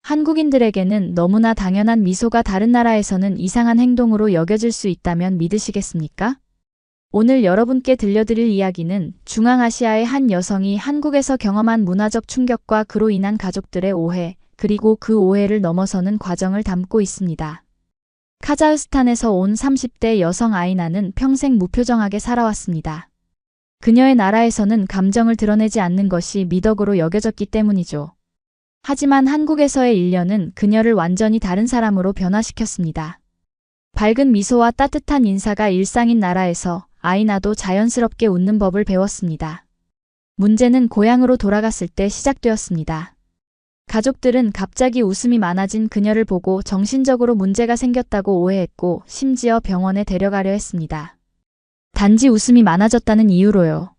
한국인들에게는 너무나 당연한 미소가 다른 나라에서는 이상한 행동으로 여겨질 수 있다면 믿으시겠습니까? 오늘 여러분께 들려드릴 이야기는 중앙아시아의 한 여성이 한국에서 경험한 문화적 충격과 그로 인한 가족들의 오해, 그리고 그 오해를 넘어서는 과정을 담고 있습니다. 카자흐스탄에서 온 30대 여성 아이나는 평생 무표정하게 살아왔습니다. 그녀의 나라에서는 감정을 드러내지 않는 것이 미덕으로 여겨졌기 때문이죠. 하지만 한국에서의 1년은 그녀를 완전히 다른 사람으로 변화시켰습니다. 밝은 미소와 따뜻한 인사가 일상인 나라에서 아이나도 자연스럽게 웃는 법을 배웠습니다. 문제는 고향으로 돌아갔을 때 시작되었습니다. 가족들은 갑자기 웃음이 많아진 그녀를 보고 정신적으로 문제가 생겼다고 오해했고 심지어 병원에 데려가려 했습니다. 단지 웃음이 많아졌다는 이유로요.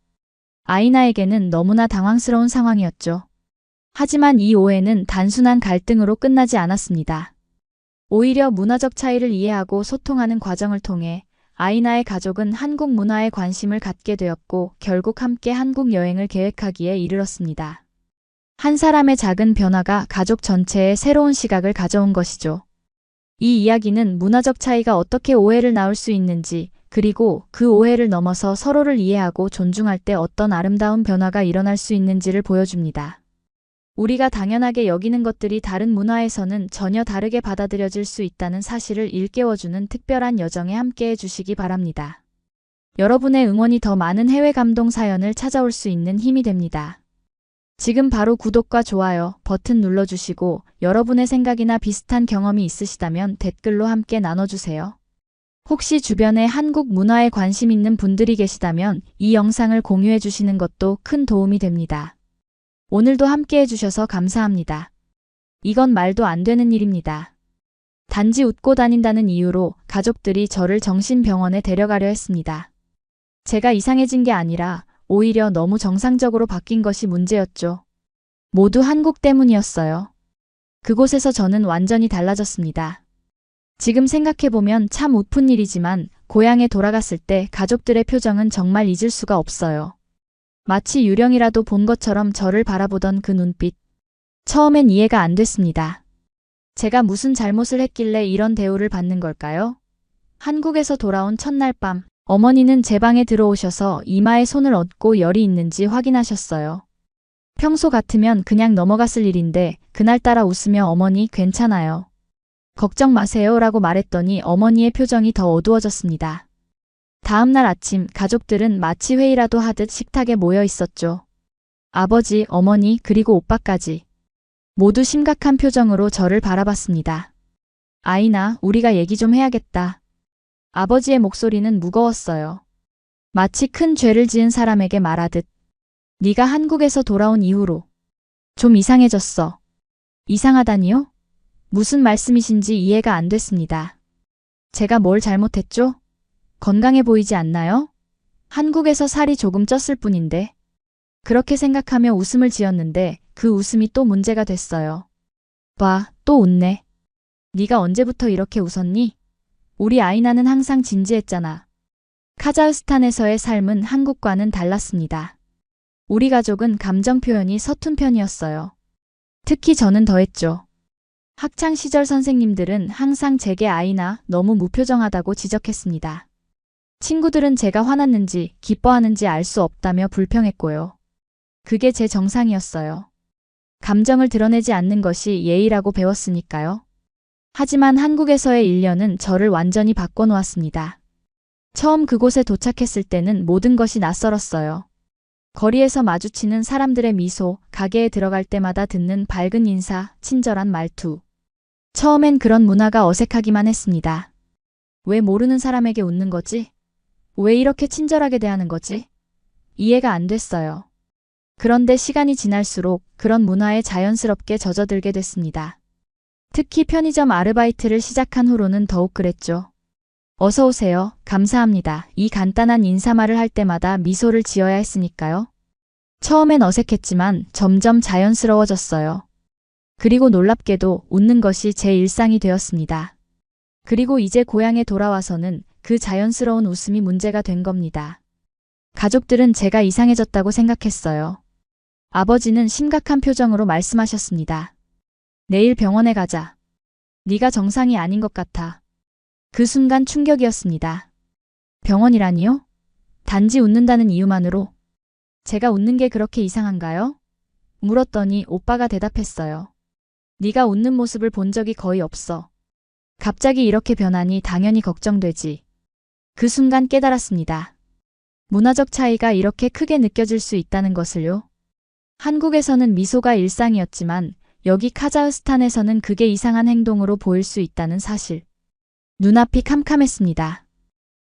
아이나에게는 너무나 당황스러운 상황이었죠. 하지만 이 오해는 단순한 갈등으로 끝나지 않았습니다. 오히려 문화적 차이를 이해하고 소통하는 과정을 통해 아이나의 가족은 한국 문화에 관심을 갖게 되었고 결국 함께 한국 여행을 계획하기에 이르렀습니다. 한 사람의 작은 변화가 가족 전체에 새로운 시각을 가져온 것이죠. 이 이야기는 문화적 차이가 어떻게 오해를 낳을 수 있는지, 그리고 그 오해를 넘어서 서로를 이해하고 존중할 때 어떤 아름다운 변화가 일어날 수 있는지를 보여줍니다. 우리가 당연하게 여기는 것들이 다른 문화에서는 전혀 다르게 받아들여질 수 있다는 사실을 일깨워주는 특별한 여정에 함께해 주시기 바랍니다. 여러분의 응원이 더 많은 해외 감동 사연을 찾아올 수 있는 힘이 됩니다. 지금 바로 구독과 좋아요 버튼 눌러주시고 여러분의 생각이나 비슷한 경험이 있으시다면 댓글로 함께 나눠주세요. 혹시 주변에 한국 문화에 관심 있는 분들이 계시다면 이 영상을 공유해 주시는 것도 큰 도움이 됩니다. 오늘도 함께 해주셔서 감사합니다. 이건 말도 안 되는 일입니다. 단지 웃고 다닌다는 이유로 가족들이 저를 정신병원에 데려가려 했습니다. 제가 이상해진 게 아니라 오히려 너무 정상적으로 바뀐 것이 문제였죠. 모두 한국 때문이었어요. 그곳에서 저는 완전히 달라졌습니다. 지금 생각해보면 참 웃픈 일이지만 고향에 돌아갔을 때 가족들의 표정은 정말 잊을 수가 없어요. 마치 유령이라도 본 것처럼 저를 바라보던 그 눈빛. 처음엔 이해가 안 됐습니다. 제가 무슨 잘못을 했길래 이런 대우를 받는 걸까요? 한국에서 돌아온 첫날 밤, 어머니는 제 방에 들어오셔서 이마에 손을 얹고 열이 있는지 확인하셨어요. 평소 같으면 그냥 넘어갔을 일인데 그날따라 웃으며 어머니 괜찮아요. 걱정 마세요 라고 말했더니 어머니의 표정이 더 어두워졌습니다. 다음 날 아침 가족들은 마치 회의라도 하듯 식탁에 모여 있었죠. 아버지, 어머니, 그리고 오빠까지. 모두 심각한 표정으로 저를 바라봤습니다. 아이나, 우리가 얘기 좀 해야겠다. 아버지의 목소리는 무거웠어요. 마치 큰 죄를 지은 사람에게 말하듯. 네가 한국에서 돌아온 이후로 좀 이상해졌어. 이상하다니요? 무슨 말씀이신지 이해가 안 됐습니다. 제가 뭘 잘못했죠? 건강해 보이지 않나요? 한국에서 살이 조금 쪘을 뿐인데. 그렇게 생각하며 웃음을 지었는데 그 웃음이 또 문제가 됐어요. 봐, 또 웃네. 네가 언제부터 이렇게 웃었니? 우리 아이나는 항상 진지했잖아. 카자흐스탄에서의 삶은 한국과는 달랐습니다. 우리 가족은 감정 표현이 서툰 편이었어요. 특히 저는 더했죠. 학창 시절 선생님들은 항상 제게 아이나 너무 무표정하다고 지적했습니다. 친구들은 제가 화났는지 기뻐하는지 알 수 없다며 불평했고요. 그게 제 정상이었어요. 감정을 드러내지 않는 것이 예의라고 배웠으니까요. 하지만 한국에서의 1년은 저를 완전히 바꿔놓았습니다. 처음 그곳에 도착했을 때는 모든 것이 낯설었어요. 거리에서 마주치는 사람들의 미소, 가게에 들어갈 때마다 듣는 밝은 인사, 친절한 말투. 처음엔 그런 문화가 어색하기만 했습니다. 왜 모르는 사람에게 웃는 거지? 왜 이렇게 친절하게 대하는 거지? 이해가 안 됐어요. 그런데 시간이 지날수록 그런 문화에 자연스럽게 젖어들게 됐습니다. 특히 편의점 아르바이트를 시작한 후로는 더욱 그랬죠. 어서 오세요. 감사합니다. 이 간단한 인사말을 할 때마다 미소를 지어야 했으니까요. 처음엔 어색했지만 점점 자연스러워졌어요. 그리고 놀랍게도 웃는 것이 제 일상이 되었습니다. 그리고 이제 고향에 돌아와서는 그 자연스러운 웃음이 문제가 된 겁니다. 가족들은 제가 이상해졌다고 생각했어요. 아버지는 심각한 표정으로 말씀하셨습니다. 내일 병원에 가자. 네가 정상이 아닌 것 같아. 그 순간 충격이었습니다. 병원이라니요? 단지 웃는다는 이유만으로? 제가 웃는 게 그렇게 이상한가요? 물었더니 오빠가 대답했어요. 네가 웃는 모습을 본 적이 거의 없어. 갑자기 이렇게 변하니 당연히 걱정되지. 그 순간 깨달았습니다. 문화적 차이가 이렇게 크게 느껴질 수 있다는 것을요. 한국에서는 미소가 일상이었지만 여기 카자흐스탄에서는 그게 이상한 행동으로 보일 수 있다는 사실. 눈앞이 캄캄했습니다.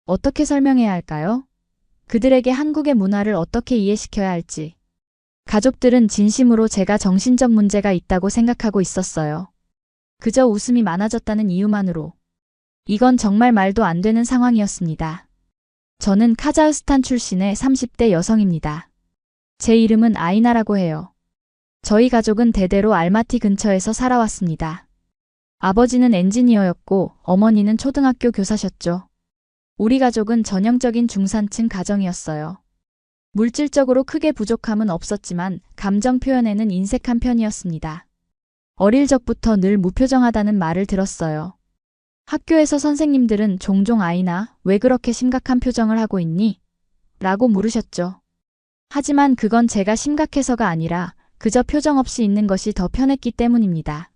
어떻게 설명해야 할까요? 그들에게 한국의 문화를 어떻게 이해시켜야 할지. 가족들은 진심으로 제가 정신적 문제가 있다고 생각하고 있었어요. 그저 웃음이 많아졌다는 이유만으로. 이건 정말 말도 안 되는 상황이었습니다. 저는 카자흐스탄 출신의 30대 여성입니다. 제 이름은 아이나라고 해요. 저희 가족은 대대로 알마티 근처에서 살아왔습니다. 아버지는 엔지니어였고 어머니는 초등학교 교사셨죠. 우리 가족은 전형적인 중산층 가정이었어요. 물질적으로 크게 부족함은 없었지만 감정 표현에는 인색한 편이었습니다. 어릴 적부터 늘 무표정하다는 말을 들었어요. 학교에서 선생님들은 종종 아이나 왜 그렇게 심각한 표정을 하고 있니? 라고 물으셨죠. 하지만 그건 제가 심각해서가 아니라 그저 표정 없이 있는 것이 더 편했기 때문입니다.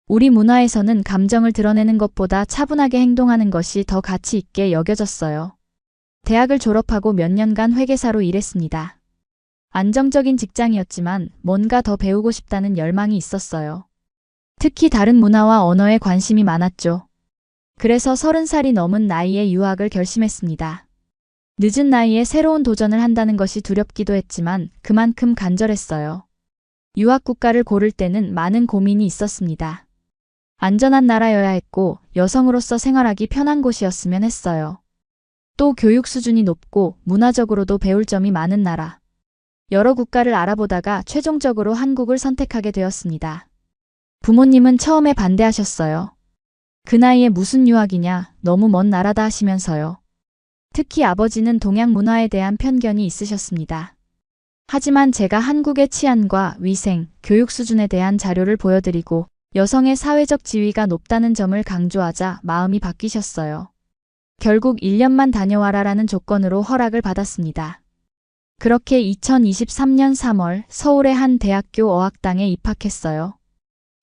우리 문화에서는 감정을 드러내는 것보다 차분하게 행동하는 것이 더 가치 있게 여겨졌어요. 대학을 졸업하고 몇 년간 회계사로 일했습니다. 안정적인 직장이었지만 뭔가 더 배우고 싶다는 열망이 있었어요. 특히 다른 문화와 언어에 관심이 많았죠. 그래서 30살이 넘은 나이에 유학을 결심했습니다. 늦은 나이에 새로운 도전을 한다는 것이 두렵기도 했지만 그만큼 간절했어요. 유학 국가를 고를 때는 많은 고민이 있었습니다. 안전한 나라여야 했고 여성으로서 생활하기 편한 곳이었으면 했어요. 또 교육 수준이 높고 문화적으로도 배울 점이 많은 나라. 여러 국가를 알아보다가 최종적으로 한국을 선택하게 되었습니다. 부모님은 처음에 반대하셨어요. 그 나이에 무슨 유학이냐, 너무 먼 나라다 하시면서요. 특히 아버지는 동양 문화에 대한 편견이 있으셨습니다. 하지만 제가 한국의 치안과 위생, 교육 수준에 대한 자료를 보여드리고 여성의 사회적 지위가 높다는 점을 강조하자 마음이 바뀌셨어요. 결국 1년만 다녀와라라는 조건으로 허락을 받았습니다. 그렇게 2023년 3월 서울의 한 대학교 어학당에 입학했어요.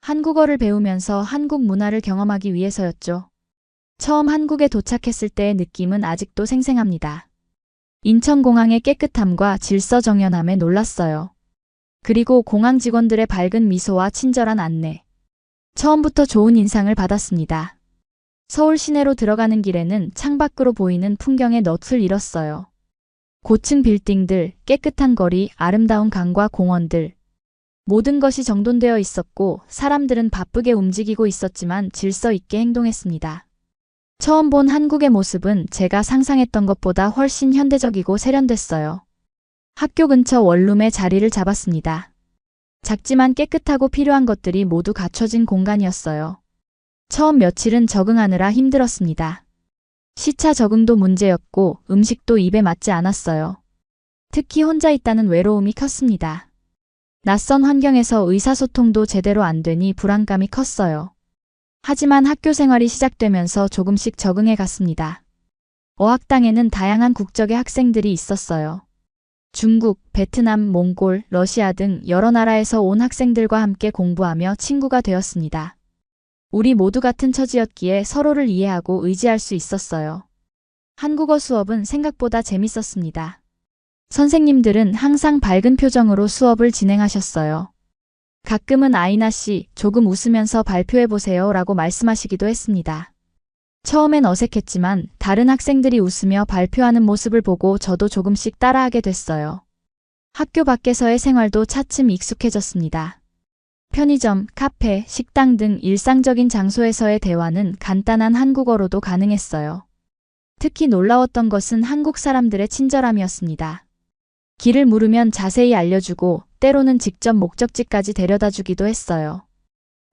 한국어를 배우면서 한국 문화를 경험하기 위해서였죠. 처음 한국에 도착했을 때의 느낌은 아직도 생생합니다. 인천공항의 깨끗함과 질서정연함에 놀랐어요. 그리고 공항 직원들의 밝은 미소와 친절한 안내. 처음부터 좋은 인상을 받았습니다. 서울 시내로 들어가는 길에는 창밖으로 보이는 풍경에 넋을 잃었어요. 고층 빌딩들, 깨끗한 거리, 아름다운 강과 공원들. 모든 것이 정돈되어 있었고 사람들은 바쁘게 움직이고 있었지만 질서 있게 행동했습니다. 처음 본 한국의 모습은 제가 상상했던 것보다 훨씬 현대적이고 세련됐어요. 학교 근처 원룸에 자리를 잡았습니다. 작지만 깨끗하고 필요한 것들이 모두 갖춰진 공간이었어요. 처음 며칠은 적응하느라 힘들었습니다. 시차 적응도 문제였고 음식도 입에 맞지 않았어요. 특히 혼자 있다는 외로움이 컸습니다. 낯선 환경에서 의사소통도 제대로 안 되니 불안감이 컸어요. 하지만 학교 생활이 시작되면서 조금씩 적응해 갔습니다. 어학당에는 다양한 국적의 학생들이 있었어요. 중국, 베트남, 몽골, 러시아 등 여러 나라에서 온 학생들과 함께 공부하며 친구가 되었습니다. 우리 모두 같은 처지였기에 서로를 이해하고 의지할 수 있었어요. 한국어 수업은 생각보다 재밌었습니다. 선생님들은 항상 밝은 표정으로 수업을 진행하셨어요. 가끔은 아이나 씨, 조금 웃으면서 발표해보세요 라고 말씀하시기도 했습니다. 처음엔 어색했지만 다른 학생들이 웃으며 발표하는 모습을 보고 저도 조금씩 따라하게 됐어요. 학교 밖에서의 생활도 차츰 익숙해졌습니다. 편의점, 카페, 식당 등 일상적인 장소에서의 대화는 간단한 한국어로도 가능했어요. 특히 놀라웠던 것은 한국 사람들의 친절함이었습니다. 길을 물으면 자세히 알려주고 때로는 직접 목적지까지 데려다주기도 했어요.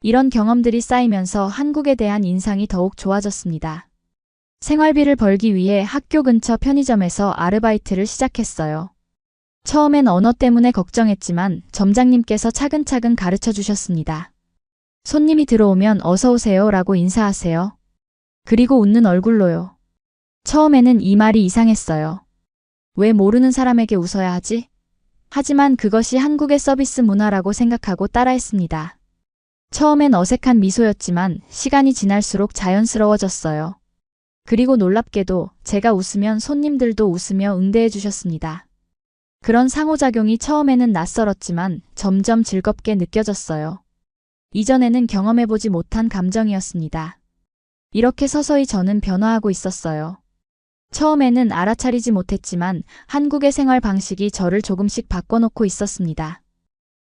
이런 경험들이 쌓이면서 한국에 대한 인상이 더욱 좋아졌습니다. 생활비를 벌기 위해 학교 근처 편의점에서 아르바이트를 시작했어요. 처음엔 언어 때문에 걱정했지만 점장님께서 차근차근 가르쳐 주셨습니다. 손님이 들어오면 어서 오세요 라고 인사하세요. 그리고 웃는 얼굴로요. 처음에는 이 말이 이상했어요. 왜 모르는 사람에게 웃어야 하지? 하지만 그것이 한국의 서비스 문화라고 생각하고 따라했습니다. 처음엔 어색한 미소였지만 시간이 지날수록 자연스러워졌어요. 그리고 놀랍게도 제가 웃으면 손님들도 웃으며 응대해 주셨습니다. 그런 상호작용이 처음에는 낯설었지만 점점 즐겁게 느껴졌어요. 이전에는 경험해보지 못한 감정이었습니다. 이렇게 서서히 저는 변화하고 있었어요. 처음에는 알아차리지 못했지만 한국의 생활 방식이 저를 조금씩 바꿔놓고 있었습니다.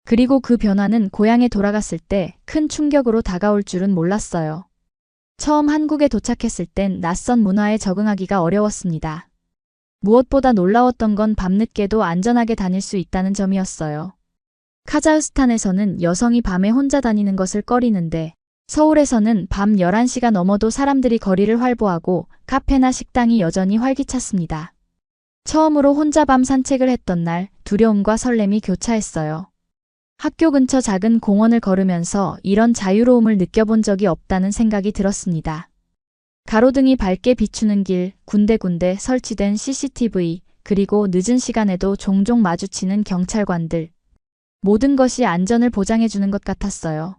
그리고 그 변화는 고향에 돌아갔을 때 큰 충격으로 다가올 줄은 몰랐어요. 처음 한국에 도착했을 땐 낯선 문화에 적응하기가 어려웠습니다. 무엇보다 놀라웠던 건 밤늦게도 안전하게 다닐 수 있다는 점이었어요. 카자흐스탄에서는 여성이 밤에 혼자 다니는 것을 꺼리는데 서울에서는 밤 11시가 넘어도 사람들이 거리를 활보하고 카페나 식당이 여전히 활기찼습니다. 처음으로 혼자 밤 산책을 했던 날 두려움과 설렘이 교차했어요. 학교 근처 작은 공원을 걸으면서 이런 자유로움을 느껴본 적이 없다는 생각이 들었습니다. 가로등이 밝게 비추는 길, 군데군데 설치된 CCTV, 그리고 늦은 시간에도 종종 마주치는 경찰관들. 모든 것이 안전을 보장해주는 것 같았어요.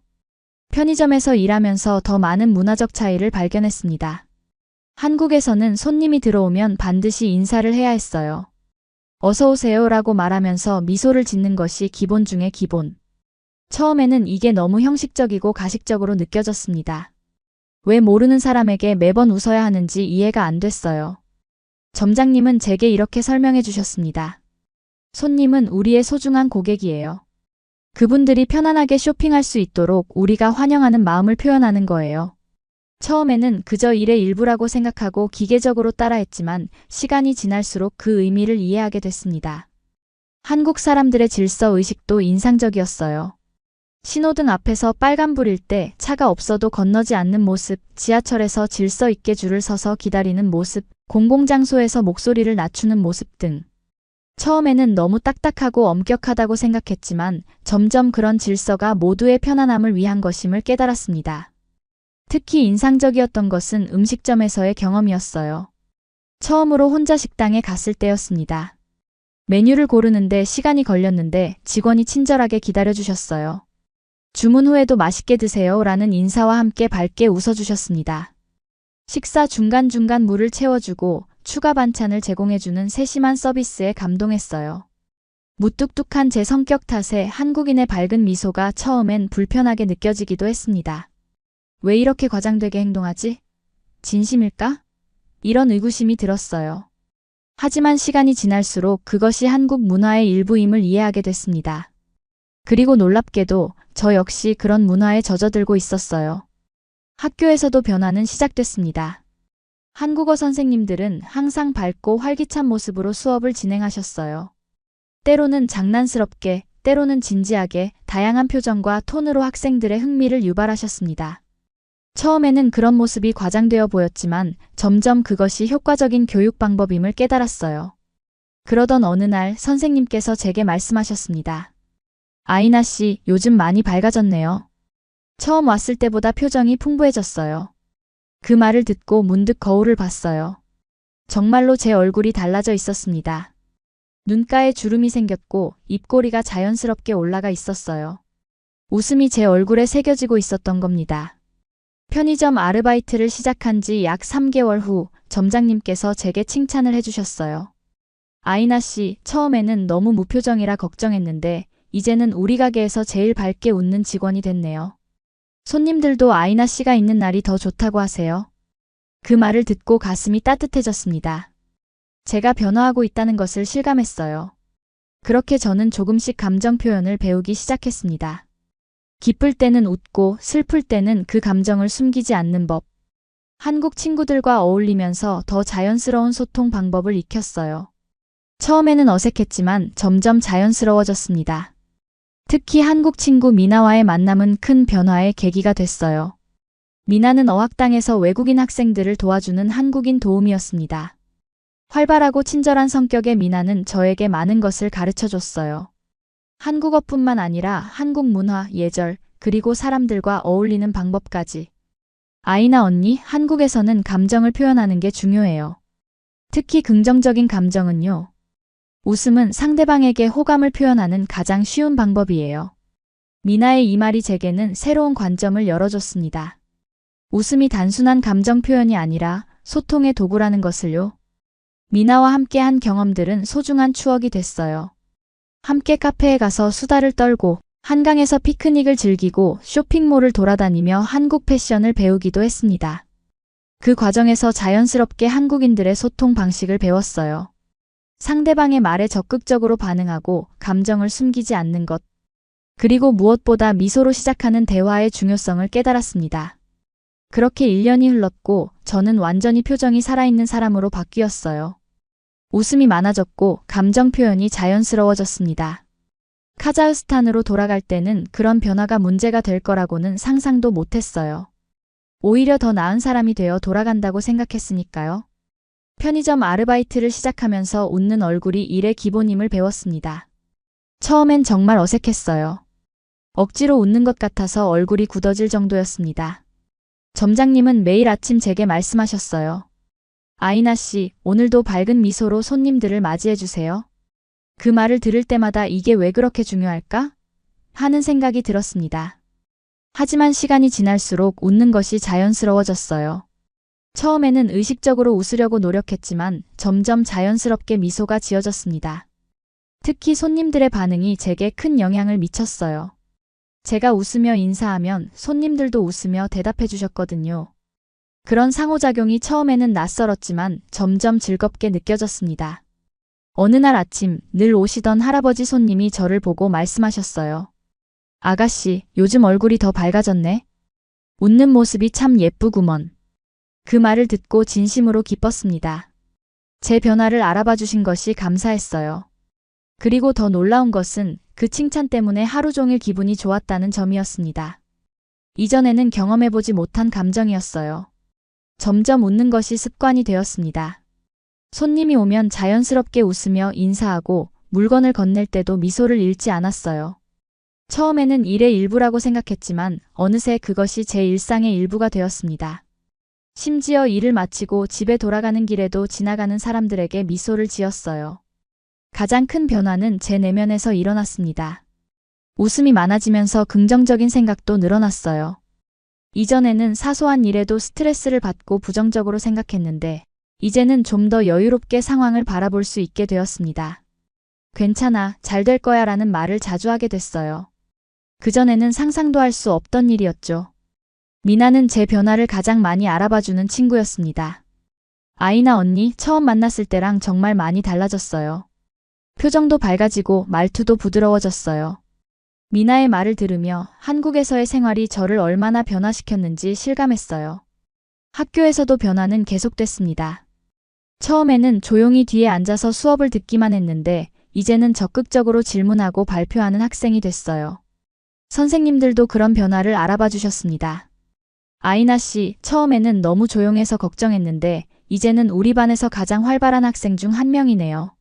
편의점에서 일하면서 더 많은 문화적 차이를 발견했습니다. 한국에서는 손님이 들어오면 반드시 인사를 해야 했어요. 어서 오세요 라고 말하면서 미소를 짓는 것이 기본 중의 기본. 처음에는 이게 너무 형식적이고 가식적으로 느껴졌습니다. 왜 모르는 사람에게 매번 웃어야 하는지 이해가 안 됐어요. 점장님은 제게 이렇게 설명해 주셨습니다. 손님은 우리의 소중한 고객이에요. 그분들이 편안하게 쇼핑할 수 있도록 우리가 환영하는 마음을 표현하는 거예요. 처음에는 그저 일의 일부라고 생각하고 기계적으로 따라했지만 시간이 지날수록 그 의미를 이해하게 됐습니다. 한국 사람들의 질서 의식도 인상적이었어요. 신호등 앞에서 빨간불일 때 차가 없어도 건너지 않는 모습, 지하철에서 질서 있게 줄을 서서 기다리는 모습, 공공장소에서 목소리를 낮추는 모습 등. 처음에는 너무 딱딱하고 엄격하다고 생각했지만 점점 그런 질서가 모두의 편안함을 위한 것임을 깨달았습니다. 특히 인상적이었던 것은 음식점에서의 경험이었어요. 처음으로 혼자 식당에 갔을 때였습니다. 메뉴를 고르는데 시간이 걸렸는데 직원이 친절하게 기다려주셨어요. 주문 후에도 맛있게 드세요 라는 인사와 함께 밝게 웃어주셨습니다. 식사 중간중간 물을 채워주고 추가 반찬을 제공해주는 세심한 서비스에 감동했어요. 무뚝뚝한 제 성격 탓에 한국인의 밝은 미소가 처음엔 불편하게 느껴지기도 했습니다. 왜 이렇게 과장되게 행동하지? 진심일까? 이런 의구심이 들었어요. 하지만 시간이 지날수록 그것이 한국 문화의 일부임을 이해하게 됐습니다. 그리고 놀랍게도 저 역시 그런 문화에 젖어들고 있었어요. 학교에서도 변화는 시작됐습니다. 한국어 선생님들은 항상 밝고 활기찬 모습으로 수업을 진행하셨어요. 때로는 장난스럽게, 때로는 진지하게 다양한 표정과 톤으로 학생들의 흥미를 유발하셨습니다. 처음에는 그런 모습이 과장되어 보였지만 점점 그것이 효과적인 교육 방법임을 깨달았어요. 그러던 어느 날 선생님께서 제게 말씀하셨습니다. 아이나 씨, 요즘 많이 밝아졌네요. 처음 왔을 때보다 표정이 풍부해졌어요. 그 말을 듣고 문득 거울을 봤어요. 정말로 제 얼굴이 달라져 있었습니다. 눈가에 주름이 생겼고 입꼬리가 자연스럽게 올라가 있었어요. 웃음이 제 얼굴에 새겨지고 있었던 겁니다. 편의점 아르바이트를 시작한 지 약 3개월 후 점장님께서 제게 칭찬을 해주셨어요. 아이나 씨, 처음에는 너무 무표정이라 걱정했는데 이제는 우리 가게에서 제일 밝게 웃는 직원이 됐네요. 손님들도 아이나 씨가 있는 날이 더 좋다고 하세요. 그 말을 듣고 가슴이 따뜻해졌습니다. 제가 변화하고 있다는 것을 실감했어요. 그렇게 저는 조금씩 감정 표현을 배우기 시작했습니다. 기쁠 때는 웃고 슬플 때는 그 감정을 숨기지 않는 법. 한국 친구들과 어울리면서 더 자연스러운 소통 방법을 익혔어요. 처음에는 어색했지만 점점 자연스러워졌습니다. 특히 한국 친구 미나와의 만남은 큰 변화의 계기가 됐어요. 미나는 어학당에서 외국인 학생들을 도와주는 한국인 도우미였습니다. 활발하고 친절한 성격의 미나는 저에게 많은 것을 가르쳐줬어요. 한국어뿐만 아니라 한국 문화, 예절, 그리고 사람들과 어울리는 방법까지. 아이나 언니, 한국에서는 감정을 표현하는 게 중요해요. 특히 긍정적인 감정은요. 웃음은 상대방에게 호감을 표현하는 가장 쉬운 방법이에요. 미나의 이 말이 제게는 새로운 관점을 열어줬습니다. 웃음이 단순한 감정 표현이 아니라 소통의 도구라는 것을요. 미나와 함께 한 경험들은 소중한 추억이 됐어요. 함께 카페에 가서 수다를 떨고 한강에서 피크닉을 즐기고 쇼핑몰을 돌아다니며 한국 패션을 배우기도 했습니다. 그 과정에서 자연스럽게 한국인들의 소통 방식을 배웠어요. 상대방의 말에 적극적으로 반응하고 감정을 숨기지 않는 것. 그리고 무엇보다 미소로 시작하는 대화의 중요성을 깨달았습니다. 그렇게 1년이 흘렀고 저는 완전히 표정이 살아있는 사람으로 바뀌었어요. 웃음이 많아졌고 감정 표현이 자연스러워졌습니다. 카자흐스탄으로 돌아갈 때는 그런 변화가 문제가 될 거라고는 상상도 못했어요. 오히려 더 나은 사람이 되어 돌아간다고 생각했으니까요. 편의점 아르바이트를 시작하면서 웃는 얼굴이 일의 기본임을 배웠습니다. 처음엔 정말 어색했어요. 억지로 웃는 것 같아서 얼굴이 굳어질 정도였습니다. 점장님은 매일 아침 제게 말씀하셨어요. 아이나 씨, 오늘도 밝은 미소로 손님들을 맞이해주세요. 그 말을 들을 때마다 이게 왜 그렇게 중요할까? 하는 생각이 들었습니다. 하지만 시간이 지날수록 웃는 것이 자연스러워졌어요. 처음에는 의식적으로 웃으려고 노력했지만 점점 자연스럽게 미소가 지어졌습니다. 특히 손님들의 반응이 제게 큰 영향을 미쳤어요. 제가 웃으며 인사하면 손님들도 웃으며 대답해 주셨거든요. 그런 상호작용이 처음에는 낯설었지만 점점 즐겁게 느껴졌습니다. 어느 날 아침 늘 오시던 할아버지 손님이 저를 보고 말씀하셨어요. 아가씨, 요즘 얼굴이 더 밝아졌네. 웃는 모습이 참 예쁘구먼. 그 말을 듣고 진심으로 기뻤습니다. 제 변화를 알아봐 주신 것이 감사했어요. 그리고 더 놀라운 것은 그 칭찬 때문에 하루 종일 기분이 좋았다는 점이었습니다. 이전에는 경험해보지 못한 감정이었어요. 점점 웃는 것이 습관이 되었습니다. 손님이 오면 자연스럽게 웃으며 인사하고 물건을 건넬 때도 미소를 잃지 않았어요. 처음에는 일의 일부라고 생각했지만 어느새 그것이 제 일상의 일부가 되었습니다. 심지어 일을 마치고 집에 돌아가는 길에도 지나가는 사람들에게 미소를 지었어요. 가장 큰 변화는 제 내면에서 일어났습니다. 웃음이 많아지면서 긍정적인 생각도 늘어났어요. 이전에는 사소한 일에도 스트레스를 받고 부정적으로 생각했는데 이제는 좀 더 여유롭게 상황을 바라볼 수 있게 되었습니다. 괜찮아, 잘 될 거야 라는 말을 자주 하게 됐어요. 그전에는 상상도 할 수 없던 일이었죠. 미나는 제 변화를 가장 많이 알아봐주는 친구였습니다. 아이나 언니, 처음 만났을 때랑 정말 많이 달라졌어요. 표정도 밝아지고 말투도 부드러워졌어요. 미나의 말을 들으며 한국에서의 생활이 저를 얼마나 변화시켰는지 실감했어요. 학교에서도 변화는 계속됐습니다. 처음에는 조용히 뒤에 앉아서 수업을 듣기만 했는데 이제는 적극적으로 질문하고 발표하는 학생이 됐어요. 선생님들도 그런 변화를 알아봐 주셨습니다. 아이나 씨, 처음에는 너무 조용해서 걱정했는데 이제는 우리 반에서 가장 활발한 학생 중 한 명이네요.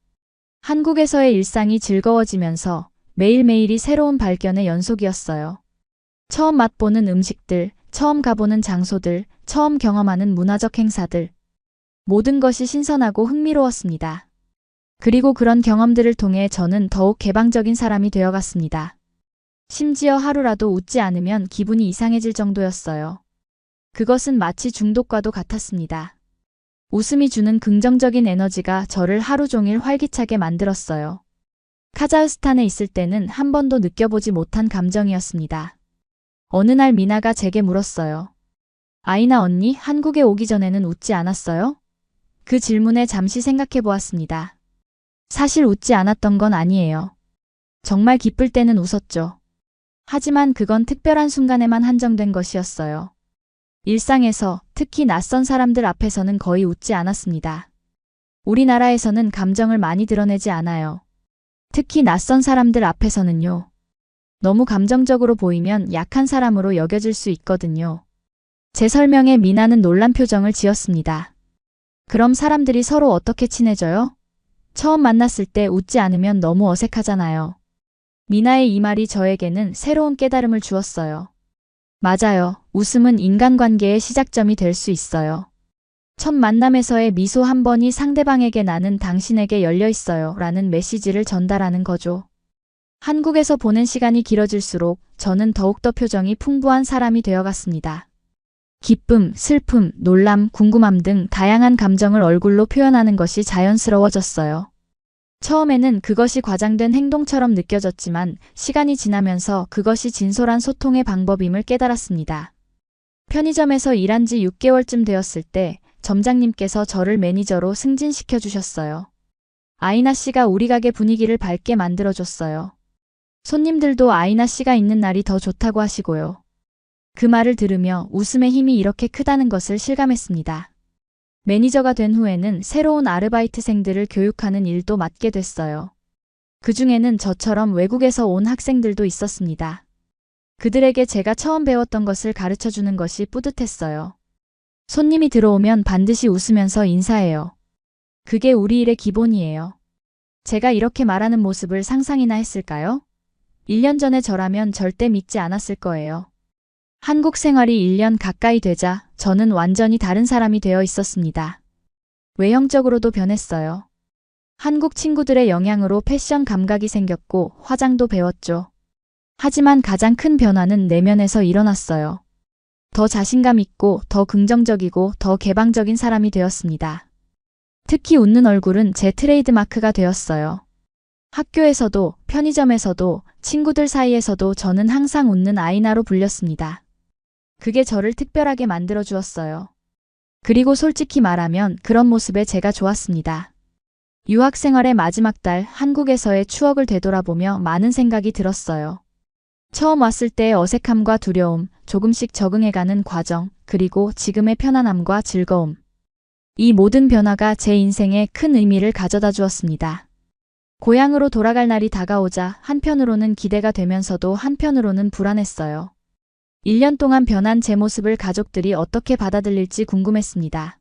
한국에서의 일상이 즐거워지면서 매일매일이 새로운 발견의 연속이었어요. 처음 맛보는 음식들, 처음 가보는 장소들, 처음 경험하는 문화적 행사들. 모든 것이 신선하고 흥미로웠습니다. 그리고 그런 경험들을 통해 저는 더욱 개방적인 사람이 되어갔습니다. 심지어 하루라도 웃지 않으면 기분이 이상해질 정도였어요. 그것은 마치 중독과도 같았습니다. 웃음이 주는 긍정적인 에너지가 저를 하루 종일 활기차게 만들었어요. 카자흐스탄에 있을 때는 한 번도 느껴보지 못한 감정이었습니다. 어느 날 미나가 제게 물었어요. 아이나 언니, 한국에 오기 전에는 웃지 않았어요? 그 질문에 잠시 생각해 보았습니다. 사실 웃지 않았던 건 아니에요. 정말 기쁠 때는 웃었죠. 하지만 그건 특별한 순간에만 한정된 것이었어요. 일상에서, 특히 낯선 사람들 앞에서는 거의 웃지 않았습니다. 우리나라에서는 감정을 많이 드러내지 않아요. 특히 낯선 사람들 앞에서는요. 너무 감정적으로 보이면 약한 사람으로 여겨질 수 있거든요. 제 설명에 미나는 놀란 표정을 지었습니다. 그럼 사람들이 서로 어떻게 친해져요? 처음 만났을 때 웃지 않으면 너무 어색하잖아요. 미나의 이 말이 저에게는 새로운 깨달음을 주었어요. 맞아요. 웃음은 인간관계의 시작점이 될 수 있어요. 첫 만남에서의 미소 한 번이 상대방에게 나는 당신에게 열려 있어요 라는 메시지를 전달하는 거죠. 한국에서 보낸 시간이 길어질수록 저는 더욱더 표정이 풍부한 사람이 되어갔습니다. 기쁨, 슬픔, 놀람, 궁금함 등 다양한 감정을 얼굴로 표현하는 것이 자연스러워졌어요. 처음에는 그것이 과장된 행동처럼 느껴졌지만 시간이 지나면서 그것이 진솔한 소통의 방법임을 깨달았습니다. 편의점에서 일한 지 6개월쯤 되었을 때 점장님께서 저를 매니저로 승진시켜 주셨어요. 아이나 씨가 우리 가게 분위기를 밝게 만들어줬어요. 손님들도 아이나 씨가 있는 날이 더 좋다고 하시고요. 그 말을 들으며 웃음의 힘이 이렇게 크다는 것을 실감했습니다. 매니저가 된 후에는 새로운 아르바이트생들을 교육하는 일도 맡게 됐어요. 그 중에는 저처럼 외국에서 온 학생들도 있었습니다. 그들에게 제가 처음 배웠던 것을 가르쳐 주는 것이 뿌듯했어요. 손님이 들어오면 반드시 웃으면서 인사해요. 그게 우리 일의 기본이에요. 제가 이렇게 말하는 모습을 상상이나 했을까요? 1년 전에 저라면 절대 믿지 않았을 거예요. 한국 생활이 1년 가까이 되자 저는 완전히 다른 사람이 되어 있었습니다. 외형적으로도 변했어요. 한국 친구들의 영향으로 패션 감각이 생겼고 화장도 배웠죠. 하지만 가장 큰 변화는 내면에서 일어났어요. 더 자신감 있고 더 긍정적이고 더 개방적인 사람이 되었습니다. 특히 웃는 얼굴은 제 트레이드마크가 되었어요. 학교에서도 편의점에서도 친구들 사이에서도 저는 항상 웃는 아이나로 불렸습니다. 그게 저를 특별하게 만들어 주었어요. 그리고 솔직히 말하면 그런 모습에 제가 좋았습니다. 유학 생활의 마지막 달 한국에서의 추억을 되돌아보며 많은 생각이 들었어요. 처음 왔을 때의 어색함과 두려움, 조금씩 적응해가는 과정, 그리고 지금의 편안함과 즐거움. 이 모든 변화가 제 인생에 큰 의미를 가져다 주었습니다. 고향으로 돌아갈 날이 다가오자 한편으로는 기대가 되면서도 한편으로는 불안했어요. 1년 동안 변한 제 모습을 가족들이 어떻게 받아들일지 궁금했습니다.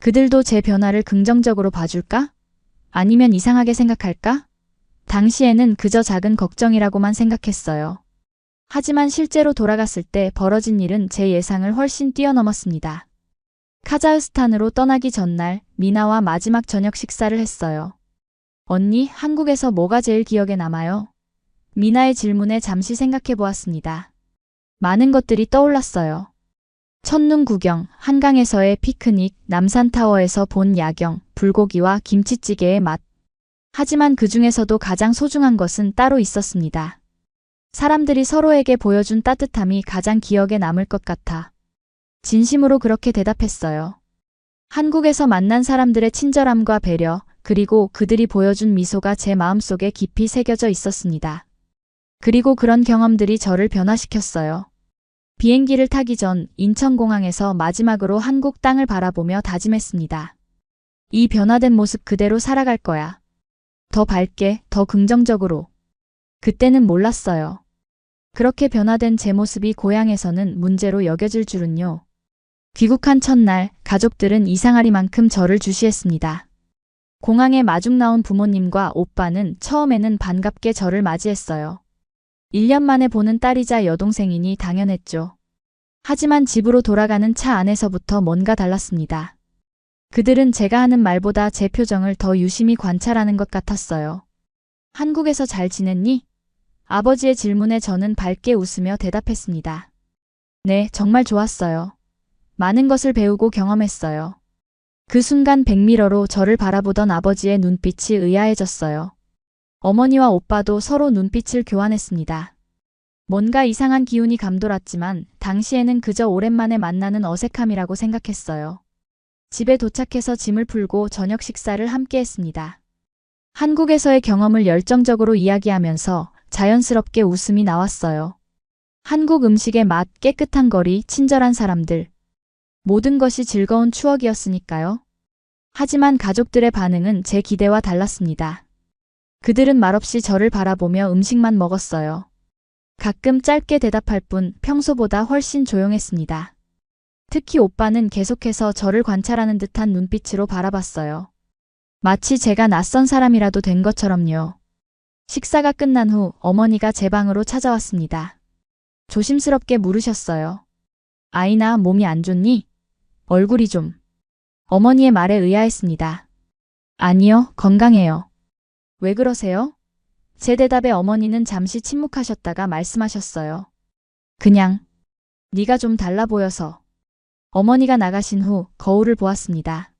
그들도 제 변화를 긍정적으로 봐줄까? 아니면 이상하게 생각할까? 당시에는 그저 작은 걱정이라고만 생각했어요. 하지만 실제로 돌아갔을 때 벌어진 일은 제 예상을 훨씬 뛰어넘었습니다. 카자흐스탄으로 떠나기 전날 미나와 마지막 저녁 식사를 했어요. 언니, 한국에서 뭐가 제일 기억에 남아요? 미나의 질문에 잠시 생각해 보았습니다. 많은 것들이 떠올랐어요. 첫눈 구경, 한강에서의 피크닉, 남산타워에서 본 야경, 불고기와 김치찌개의 맛. 하지만 그 중에서도 가장 소중한 것은 따로 있었습니다. 사람들이 서로에게 보여준 따뜻함이 가장 기억에 남을 것 같아. 진심으로 그렇게 대답했어요. 한국에서 만난 사람들의 친절함과 배려, 그리고 그들이 보여준 미소가 제 마음속에 깊이 새겨져 있었습니다. 그리고 그런 경험들이 저를 변화시켰어요. 비행기를 타기 전 인천공항에서 마지막으로 한국 땅을 바라보며 다짐했습니다. 이 변화된 모습 그대로 살아갈 거야. 더 밝게, 더 긍정적으로. 그때는 몰랐어요. 그렇게 변화된 제 모습이 고향에서는 문제로 여겨질 줄은요. 귀국한 첫날 가족들은 이상하리만큼 저를 주시했습니다. 공항에 마중 나온 부모님과 오빠는 처음에는 반갑게 저를 맞이했어요. 1년 만에 보는 딸이자 여동생이니 당연했죠. 하지만 집으로 돌아가는 차 안에서부터 뭔가 달랐습니다. 그들은 제가 하는 말보다 제 표정을 더 유심히 관찰하는 것 같았어요. 한국에서 잘 지냈니? 아버지의 질문에 저는 밝게 웃으며 대답했습니다. 네, 정말 좋았어요. 많은 것을 배우고 경험했어요. 그 순간 백미러로 저를 바라보던 아버지의 눈빛이 의아해졌어요. 어머니와 오빠도 서로 눈빛을 교환했습니다. 뭔가 이상한 기운이 감돌았지만 당시에는 그저 오랜만에 만나는 어색함이라고 생각했어요. 집에 도착해서 짐을 풀고 저녁 식사를 함께 했습니다. 한국에서의 경험을 열정적으로 이야기하면서 자연스럽게 웃음이 나왔어요. 한국 음식의 맛, 깨끗한 거리, 친절한 사람들. 모든 것이 즐거운 추억이었으니까요. 하지만 가족들의 반응은 제 기대와 달랐습니다. 그들은 말없이 저를 바라보며 음식만 먹었어요. 가끔 짧게 대답할 뿐 평소보다 훨씬 조용했습니다. 특히 오빠는 계속해서 저를 관찰하는 듯한 눈빛으로 바라봤어요. 마치 제가 낯선 사람이라도 된 것처럼요. 식사가 끝난 후 어머니가 제 방으로 찾아왔습니다. 조심스럽게 물으셨어요. 아이나 몸이 안 좋니? 얼굴이 좀. 어머니의 말에 의아했습니다. 아니요, 건강해요. 왜 그러세요? 제 대답에 어머니는 잠시 침묵하셨다가 말씀하셨어요. 그냥 네가 좀 달라 보여서. 어머니가 나가신 후 거울을 보았습니다.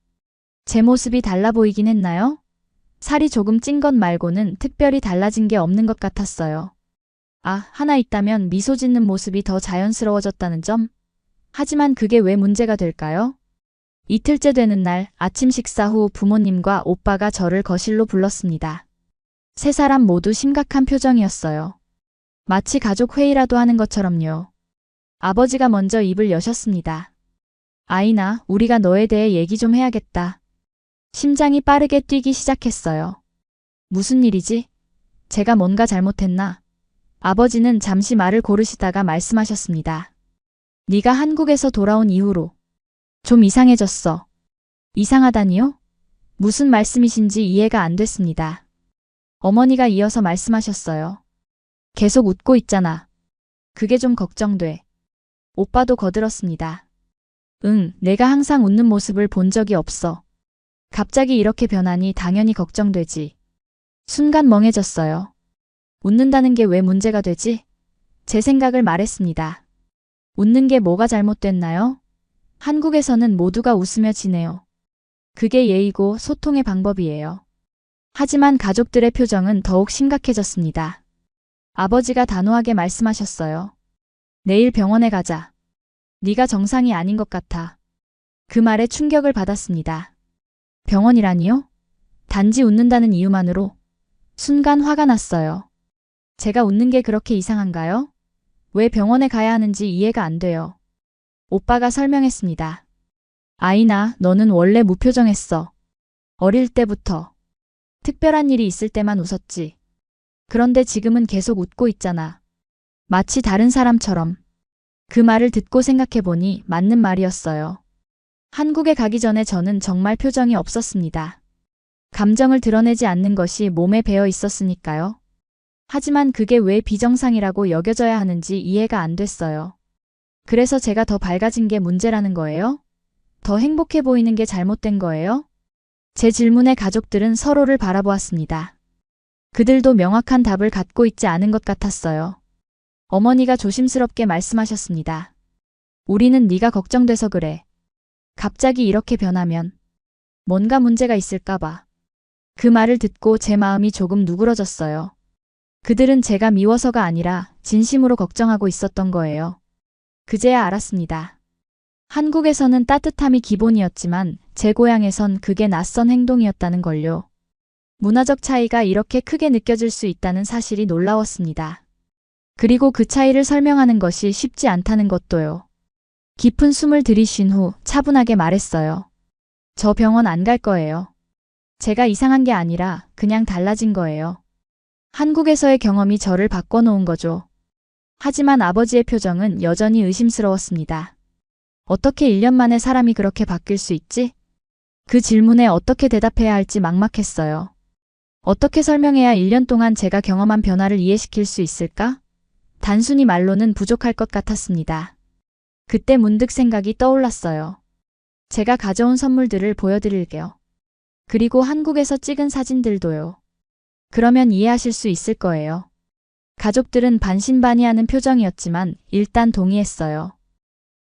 제 모습이 달라 보이긴 했나요? 살이 조금 찐 것 말고는 특별히 달라진 게 없는 것 같았어요. 아, 하나 있다면 미소 짓는 모습이 더 자연스러워졌다는 점? 하지만 그게 왜 문제가 될까요? 이틀째 되는 날 아침 식사 후 부모님과 오빠가 저를 거실로 불렀습니다. 세 사람 모두 심각한 표정이었어요. 마치 가족 회의라도 하는 것처럼요. 아버지가 먼저 입을 여셨습니다. 아이나, 우리가 너에 대해 얘기 좀 해야겠다. 심장이 빠르게 뛰기 시작했어요. 무슨 일이지? 제가 뭔가 잘못했나? 아버지는 잠시 말을 고르시다가 말씀하셨습니다. 네가 한국에서 돌아온 이후로 좀 이상해졌어. 이상하다니요? 무슨 말씀이신지 이해가 안 됐습니다. 어머니가 이어서 말씀하셨어요. 계속 웃고 있잖아. 그게 좀 걱정돼. 오빠도 거들었습니다. 응, 내가 항상 웃는 모습을 본 적이 없어. 갑자기 이렇게 변하니 당연히 걱정되지. 순간 멍해졌어요. 웃는다는 게 왜 문제가 되지? 제 생각을 말했습니다. 웃는 게 뭐가 잘못됐나요? 한국에서는 모두가 웃으며 지내요. 그게 예의고 소통의 방법이에요. 하지만 가족들의 표정은 더욱 심각해졌습니다. 아버지가 단호하게 말씀하셨어요. 내일 병원에 가자. 네가 정상이 아닌 것 같아. 그 말에 충격을 받았습니다. 병원이라니요? 단지 웃는다는 이유만으로? 순간 화가 났어요. 제가 웃는 게 그렇게 이상한가요? 왜 병원에 가야 하는지 이해가 안 돼요. 오빠가 설명했습니다. 아이나, 너는 원래 무표정했어. 어릴 때부터. 특별한 일이 있을 때만 웃었지. 그런데 지금은 계속 웃고 있잖아. 마치 다른 사람처럼. 그 말을 듣고 생각해보니 맞는 말이었어요. 한국에 가기 전에 저는 정말 표정이 없었습니다. 감정을 드러내지 않는 것이 몸에 배어 있었으니까요. 하지만 그게 왜 비정상이라고 여겨져야 하는지 이해가 안 됐어요. 그래서 제가 더 밝아진 게 문제라는 거예요? 더 행복해 보이는 게 잘못된 거예요? 제 질문에 가족들은 서로를 바라보았습니다. 그들도 명확한 답을 갖고 있지 않은 것 같았어요. 어머니가 조심스럽게 말씀하셨습니다. 우리는 네가 걱정돼서 그래. 갑자기 이렇게 변하면 뭔가 문제가 있을까 봐. 그 말을 듣고 제 마음이 조금 누그러졌어요. 그들은 제가 미워서가 아니라 진심으로 걱정하고 있었던 거예요. 그제야 알았습니다. 한국에서는 따뜻함이 기본이었지만 제 고향에선 그게 낯선 행동이었다는 걸요. 문화적 차이가 이렇게 크게 느껴질 수 있다는 사실이 놀라웠습니다. 그리고 그 차이를 설명하는 것이 쉽지 않다는 것도요. 깊은 숨을 들이쉰 후 차분하게 말했어요. 저 병원 안 갈 거예요. 제가 이상한 게 아니라 그냥 달라진 거예요. 한국에서의 경험이 저를 바꿔놓은 거죠. 하지만 아버지의 표정은 여전히 의심스러웠습니다. 어떻게 1년 만에 사람이 그렇게 바뀔 수 있지? 그 질문에 어떻게 대답해야 할지 막막했어요. 어떻게 설명해야 1년 동안 제가 경험한 변화를 이해시킬 수 있을까? 단순히 말로는 부족할 것 같았습니다. 그때 문득 생각이 떠올랐어요. 제가 가져온 선물들을 보여드릴게요. 그리고 한국에서 찍은 사진들도요. 그러면 이해하실 수 있을 거예요. 가족들은 반신반의하는 표정이었지만 일단 동의했어요.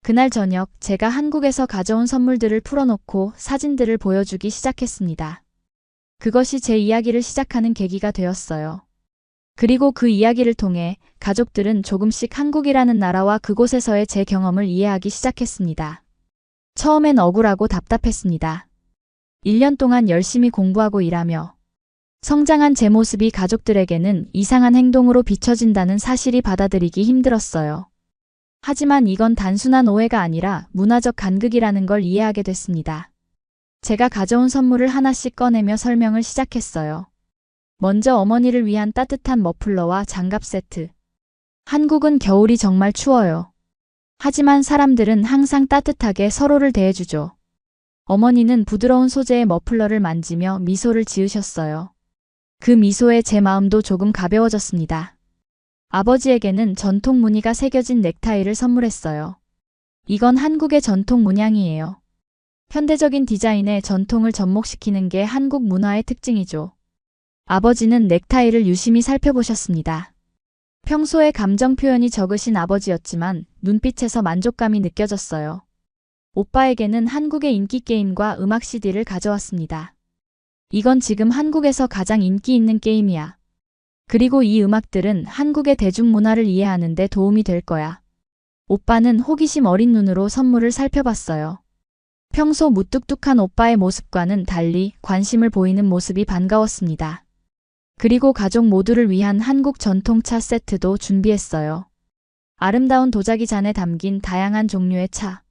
그날 저녁 제가 한국에서 가져온 선물들을 풀어놓고 사진들을 보여주기 시작했습니다. 그것이 제 이야기를 시작하는 계기가 되었어요. 그리고 그 이야기를 통해 가족들은 조금씩 한국이라는 나라와 그곳에서의 제 경험을 이해하기 시작했습니다. 처음엔 억울하고 답답했습니다. 1년 동안 열심히 공부하고 일하며 성장한 제 모습이 가족들에게는 이상한 행동으로 비춰진다는 사실이 받아들이기 힘들었어요. 하지만 이건 단순한 오해가 아니라 문화적 간극이라는 걸 이해하게 됐습니다. 제가 가져온 선물을 하나씩 꺼내며 설명을 시작했어요. 먼저 어머니를 위한 따뜻한 머플러와 장갑 세트. 한국은 겨울이 정말 추워요. 하지만 사람들은 항상 따뜻하게 서로를 대해주죠. 어머니는 부드러운 소재의 머플러를 만지며 미소를 지으셨어요. 그 미소에 제 마음도 조금 가벼워졌습니다. 아버지에게는 전통 무늬가 새겨진 넥타이를 선물했어요. 이건 한국의 전통 문양이에요. 현대적인 디자인에 전통을 접목시키는 게 한국 문화의 특징이죠. 아버지는 넥타이를 유심히 살펴보셨습니다. 평소에 감정 표현이 적으신 아버지였지만 눈빛에서 만족감이 느껴졌어요. 오빠에게는 한국의 인기 게임과 음악 CD를 가져왔습니다. 이건 지금 한국에서 가장 인기 있는 게임이야. 그리고 이 음악들은 한국의 대중문화를 이해하는 데 도움이 될 거야. 오빠는 호기심 어린 눈으로 선물을 살펴봤어요. 평소 무뚝뚝한 오빠의 모습과는 달리 관심을 보이는 모습이 반가웠습니다. 그리고 가족 모두를 위한 한국 전통차 세트도 준비했어요. 아름다운 도자기 잔에 담긴 다양한 종류의 차.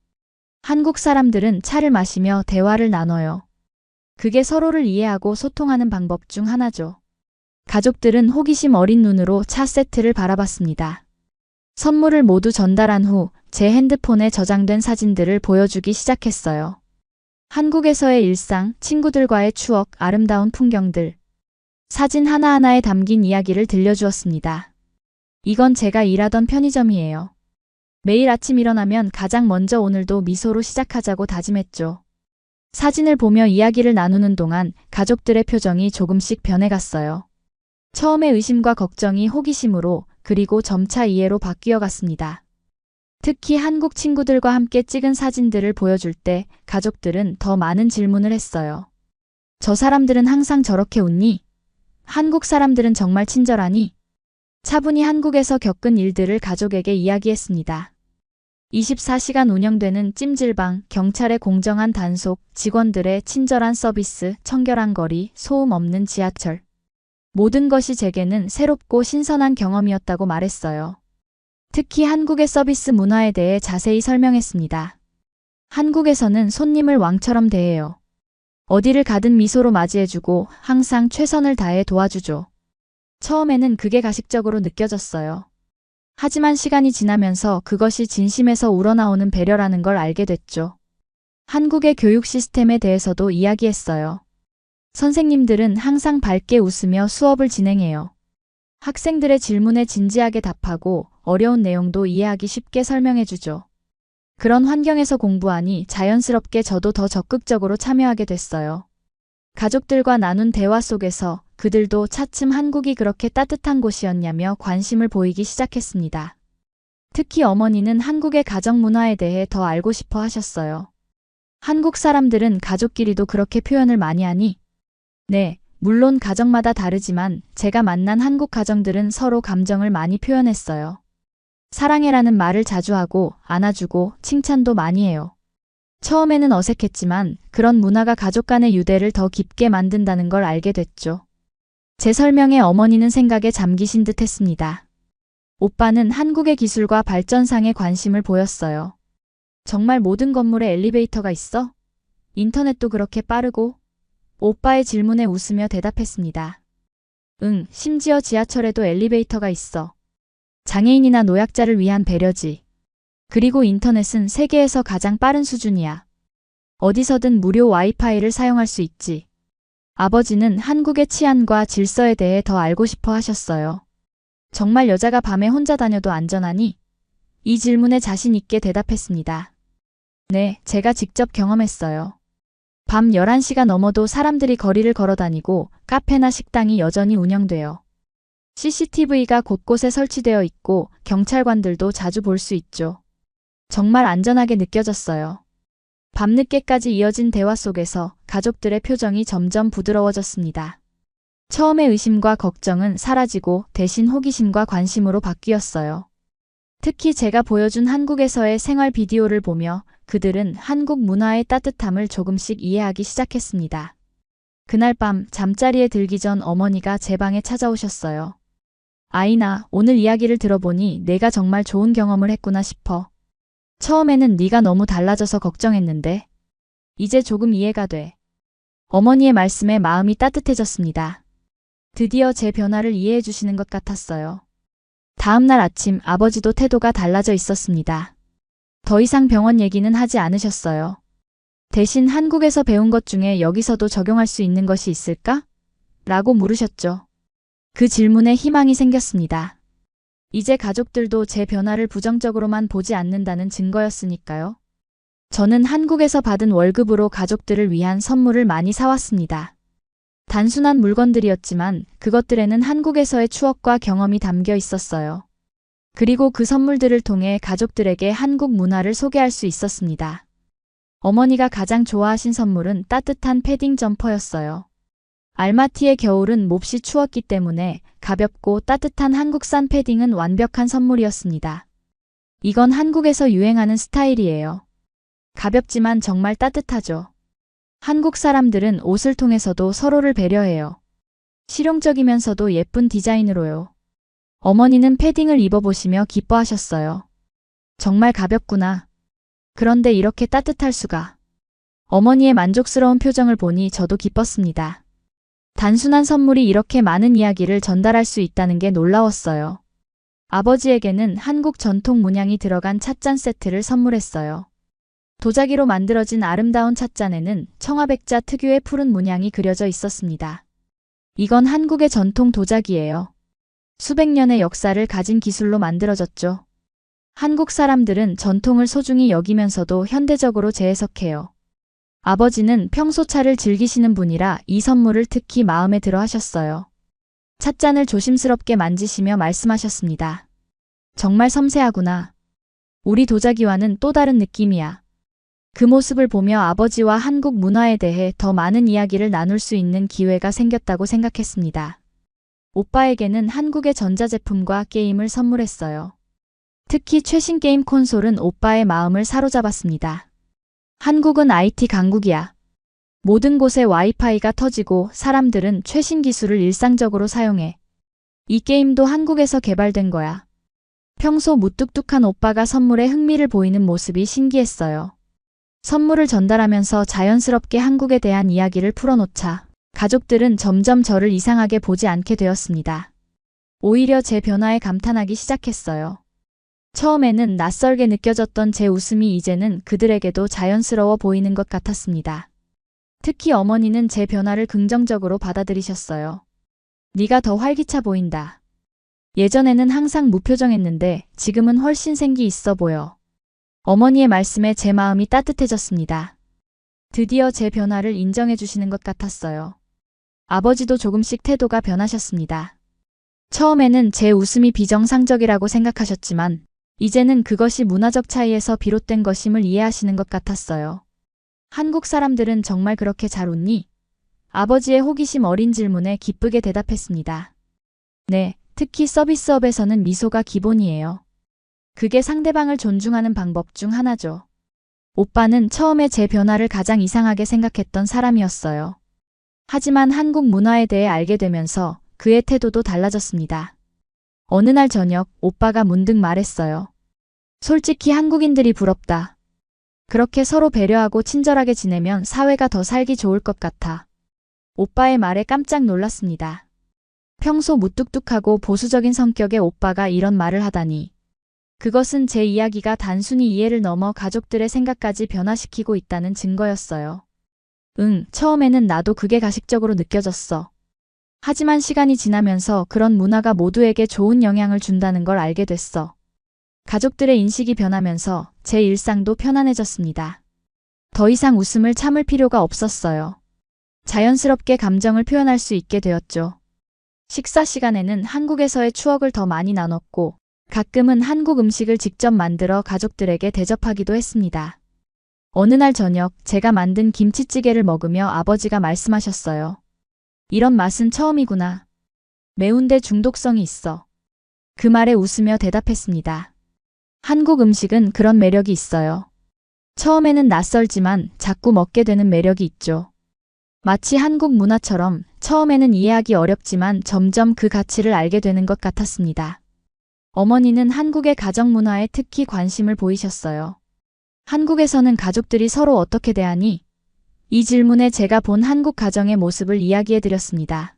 한국 사람들은 차를 마시며 대화를 나눠요. 그게 서로를 이해하고 소통하는 방법 중 하나죠. 가족들은 호기심 어린 눈으로 차 세트를 바라봤습니다. 선물을 모두 전달한 후 제 핸드폰에 저장된 사진들을 보여주기 시작했어요. 한국에서의 일상, 친구들과의 추억, 아름다운 풍경들. 사진 하나하나에 담긴 이야기를 들려주었습니다. 이건 제가 일하던 편의점이에요. 매일 아침 일어나면 가장 먼저 오늘도 미소로 시작하자고 다짐했죠. 사진을 보며 이야기를 나누는 동안 가족들의 표정이 조금씩 변해갔어요. 처음에 의심과 걱정이 호기심으로, 그리고 점차 이해로 바뀌어 갔습니다. 특히 한국 친구들과 함께 찍은 사진들을 보여줄 때 가족들은 더 많은 질문을 했어요. 저 사람들은 항상 저렇게 웃니? 한국 사람들은 정말 친절하니? 차분히 한국에서 겪은 일들을 가족에게 이야기했습니다. 24시간 운영되는 찜질방, 경찰의 공정한 단속, 직원들의 친절한 서비스, 청결한 거리, 소음 없는 지하철. 모든 것이 제게는 새롭고 신선한 경험이었다고 말했어요. 특히 한국의 서비스 문화에 대해 자세히 설명했습니다. 한국에서는 손님을 왕처럼 대해요. 어디를 가든 미소로 맞이해주고 항상 최선을 다해 도와주죠. 처음에는 그게 가식적으로 느껴졌어요. 하지만 시간이 지나면서 그것이 진심에서 우러나오는 배려라는 걸 알게 됐죠. 한국의 교육 시스템에 대해서도 이야기했어요. 선생님들은 항상 밝게 웃으며 수업을 진행해요. 학생들의 질문에 진지하게 답하고 어려운 내용도 이해하기 쉽게 설명해주죠. 그런 환경에서 공부하니 자연스럽게 저도 더 적극적으로 참여하게 됐어요. 가족들과 나눈 대화 속에서 그들도 차츰 한국이 그렇게 따뜻한 곳이었냐며 관심을 보이기 시작했습니다. 특히 어머니는 한국의 가정 문화에 대해 더 알고 싶어 하셨어요. 한국 사람들은 가족끼리도 그렇게 표현을 많이 하니? 네, 물론 가정마다 다르지만 제가 만난 한국 가정들은 서로 감정을 많이 표현했어요. 사랑해라는 말을 자주 하고 안아주고 칭찬도 많이 해요. 처음에는 어색했지만 그런 문화가 가족 간의 유대를 더 깊게 만든다는 걸 알게 됐죠. 제 설명에 어머니는 생각에 잠기신 듯 했습니다. 오빠는 한국의 기술과 발전상에 관심을 보였어요. 정말 모든 건물에 엘리베이터가 있어? 인터넷도 그렇게 빠르고? 오빠의 질문에 웃으며 대답했습니다. 응, 심지어 지하철에도 엘리베이터가 있어. 장애인이나 노약자를 위한 배려지. 그리고 인터넷은 세계에서 가장 빠른 수준이야. 어디서든 무료 와이파이를 사용할 수 있지. 아버지는 한국의 치안과 질서에 대해 더 알고 싶어 하셨어요. 정말 여자가 밤에 혼자 다녀도 안전하니? 이 질문에 자신 있게 대답했습니다. 네, 제가 직접 경험했어요. 밤 11시가 넘어도 사람들이 거리를 걸어 다니고 카페나 식당이 여전히 운영돼요. CCTV가 곳곳에 설치되어 있고 경찰관들도 자주 볼 수 있죠. 정말 안전하게 느껴졌어요. 밤늦게까지 이어진 대화 속에서 가족들의 표정이 점점 부드러워졌습니다. 처음의 의심과 걱정은 사라지고 대신 호기심과 관심으로 바뀌었어요. 특히 제가 보여준 한국에서의 생활 비디오를 보며 그들은 한국 문화의 따뜻함을 조금씩 이해하기 시작했습니다. 그날 밤 잠자리에 들기 전 어머니가 제 방에 찾아오셨어요. 아이나, 오늘 이야기를 들어보니 내가 정말 좋은 경험을 했구나 싶어. 처음에는 네가 너무 달라져서 걱정했는데 이제 조금 이해가 돼. 어머니의 말씀에 마음이 따뜻해졌습니다. 드디어 제 변화를 이해해 주시는 것 같았어요. 다음 날 아침 아버지도 태도가 달라져 있었습니다. 더 이상 병원 얘기는 하지 않으셨어요. 대신 한국에서 배운 것 중에 여기서도 적용할 수 있는 것이 있을까? 라고 물으셨죠. 그 질문에 희망이 생겼습니다. 이제 가족들도 제 변화를 부정적으로만 보지 않는다는 증거였으니까요. 저는 한국에서 받은 월급으로 가족들을 위한 선물을 많이 사왔습니다. 단순한 물건들이었지만 그것들에는 한국에서의 추억과 경험이 담겨 있었어요. 그리고 그 선물들을 통해 가족들에게 한국 문화를 소개할 수 있었습니다. 어머니가 가장 좋아하신 선물은 따뜻한 패딩 점퍼였어요. 알마티의 겨울은 몹시 추웠기 때문에 가볍고 따뜻한 한국산 패딩은 완벽한 선물이었습니다. 이건 한국에서 유행하는 스타일이에요. 가볍지만 정말 따뜻하죠. 한국 사람들은 옷을 통해서도 서로를 배려해요. 실용적이면서도 예쁜 디자인으로요. 어머니는 패딩을 입어보시며 기뻐하셨어요. 정말 가볍구나. 그런데 이렇게 따뜻할 수가. 어머니의 만족스러운 표정을 보니 저도 기뻤습니다. 단순한 선물이 이렇게 많은 이야기를 전달할 수 있다는 게 놀라웠어요. 아버지에게는 한국 전통 문양이 들어간 찻잔 세트를 선물했어요. 도자기로 만들어진 아름다운 찻잔에는 청아백자 특유의 푸른 문양이 그려져 있었습니다. 이건 한국의 전통 도자기예요. 수백 년의 역사를 가진 기술로 만들어졌죠. 한국 사람들은 전통을 소중히 여기면서도 현대적으로 재해석해요. 아버지는 평소 차를 즐기시는 분이라 이 선물을 특히 마음에 들어 하셨어요. 찻잔을 조심스럽게 만지시며 말씀하셨습니다. 정말 섬세하구나. 우리 도자기와는 또 다른 느낌이야. 그 모습을 보며 아버지와 한국 문화에 대해 더 많은 이야기를 나눌 수 있는 기회가 생겼다고 생각했습니다. 오빠에게는 한국의 전자제품과 게임을 선물했어요. 특히 최신 게임 콘솔은 오빠의 마음을 사로잡았습니다. 한국은 IT 강국이야. 모든 곳에 와이파이가 터지고 사람들은 최신 기술을 일상적으로 사용해. 이 게임도 한국에서 개발된 거야. 평소 무뚝뚝한 오빠가 선물에 흥미를 보이는 모습이 신기했어요. 선물을 전달하면서 자연스럽게 한국에 대한 이야기를 풀어놓자 가족들은 점점 저를 이상하게 보지 않게 되었습니다. 오히려 제 변화에 감탄하기 시작했어요. 처음에는 낯설게 느껴졌던 제 웃음이 이제는 그들에게도 자연스러워 보이는 것 같았습니다. 특히 어머니는 제 변화를 긍정적으로 받아들이셨어요. 네가 더 활기차 보인다. 예전에는 항상 무표정했는데 지금은 훨씬 생기 있어 보여. 어머니의 말씀에 제 마음이 따뜻해졌습니다. 드디어 제 변화를 인정해 주시는 것 같았어요. 아버지도 조금씩 태도가 변하셨습니다. 처음에는 제 웃음이 비정상적이라고 생각하셨지만 이제는 그것이 문화적 차이에서 비롯된 것임을 이해하시는 것 같았어요. 한국 사람들은 정말 그렇게 잘 웃니? 아버지의 호기심 어린 질문에 기쁘게 대답했습니다. 네, 특히 서비스업에서는 미소가 기본이에요. 그게 상대방을 존중하는 방법 중 하나죠. 오빠는 처음에 제 변화를 가장 이상하게 생각했던 사람이었어요. 하지만 한국 문화에 대해 알게 되면서 그의 태도도 달라졌습니다. 어느 날 저녁 오빠가 문득 말했어요. 솔직히 한국인들이 부럽다. 그렇게 서로 배려하고 친절하게 지내면 사회가 더 살기 좋을 것 같아. 오빠의 말에 깜짝 놀랐습니다. 평소 무뚝뚝하고 보수적인 성격의 오빠가 이런 말을 하다니. 그것은 제 이야기가 단순히 이해를 넘어 가족들의 생각까지 변화시키고 있다는 증거였어요. 처음에는 나도 그게 가식적으로 느껴졌어. 하지만 시간이 지나면서 그런 문화가 모두에게 좋은 영향을 준다는 걸 알게 됐어. 가족들의 인식이 변하면서 제 일상도 편안해졌습니다. 더 이상 웃음을 참을 필요가 없었어요. 자연스럽게 감정을 표현할 수 있게 되었죠. 식사 시간에는 한국에서의 추억을 더 많이 나눴고 가끔은 한국 음식을 직접 만들어 가족들에게 대접하기도 했습니다. 어느 날 저녁 제가 만든 김치찌개를 먹으며 아버지가 말씀하셨어요. 이런 맛은 처음이구나. 매운데 중독성이 있어. 그 말에 웃으며 대답했습니다. 한국 음식은 그런 매력이 있어요. 처음에는 낯설지만 자꾸 먹게 되는 매력이 있죠. 마치 한국 문화처럼 처음에는 이해하기 어렵지만 점점 그 가치를 알게 되는 것 같았습니다. 어머니는 한국의 가정 문화에 특히 관심을 보이셨어요. 한국에서는 가족들이 서로 어떻게 대하니? 이 질문에 제가 본 한국 가정의 모습을 이야기해 드렸습니다.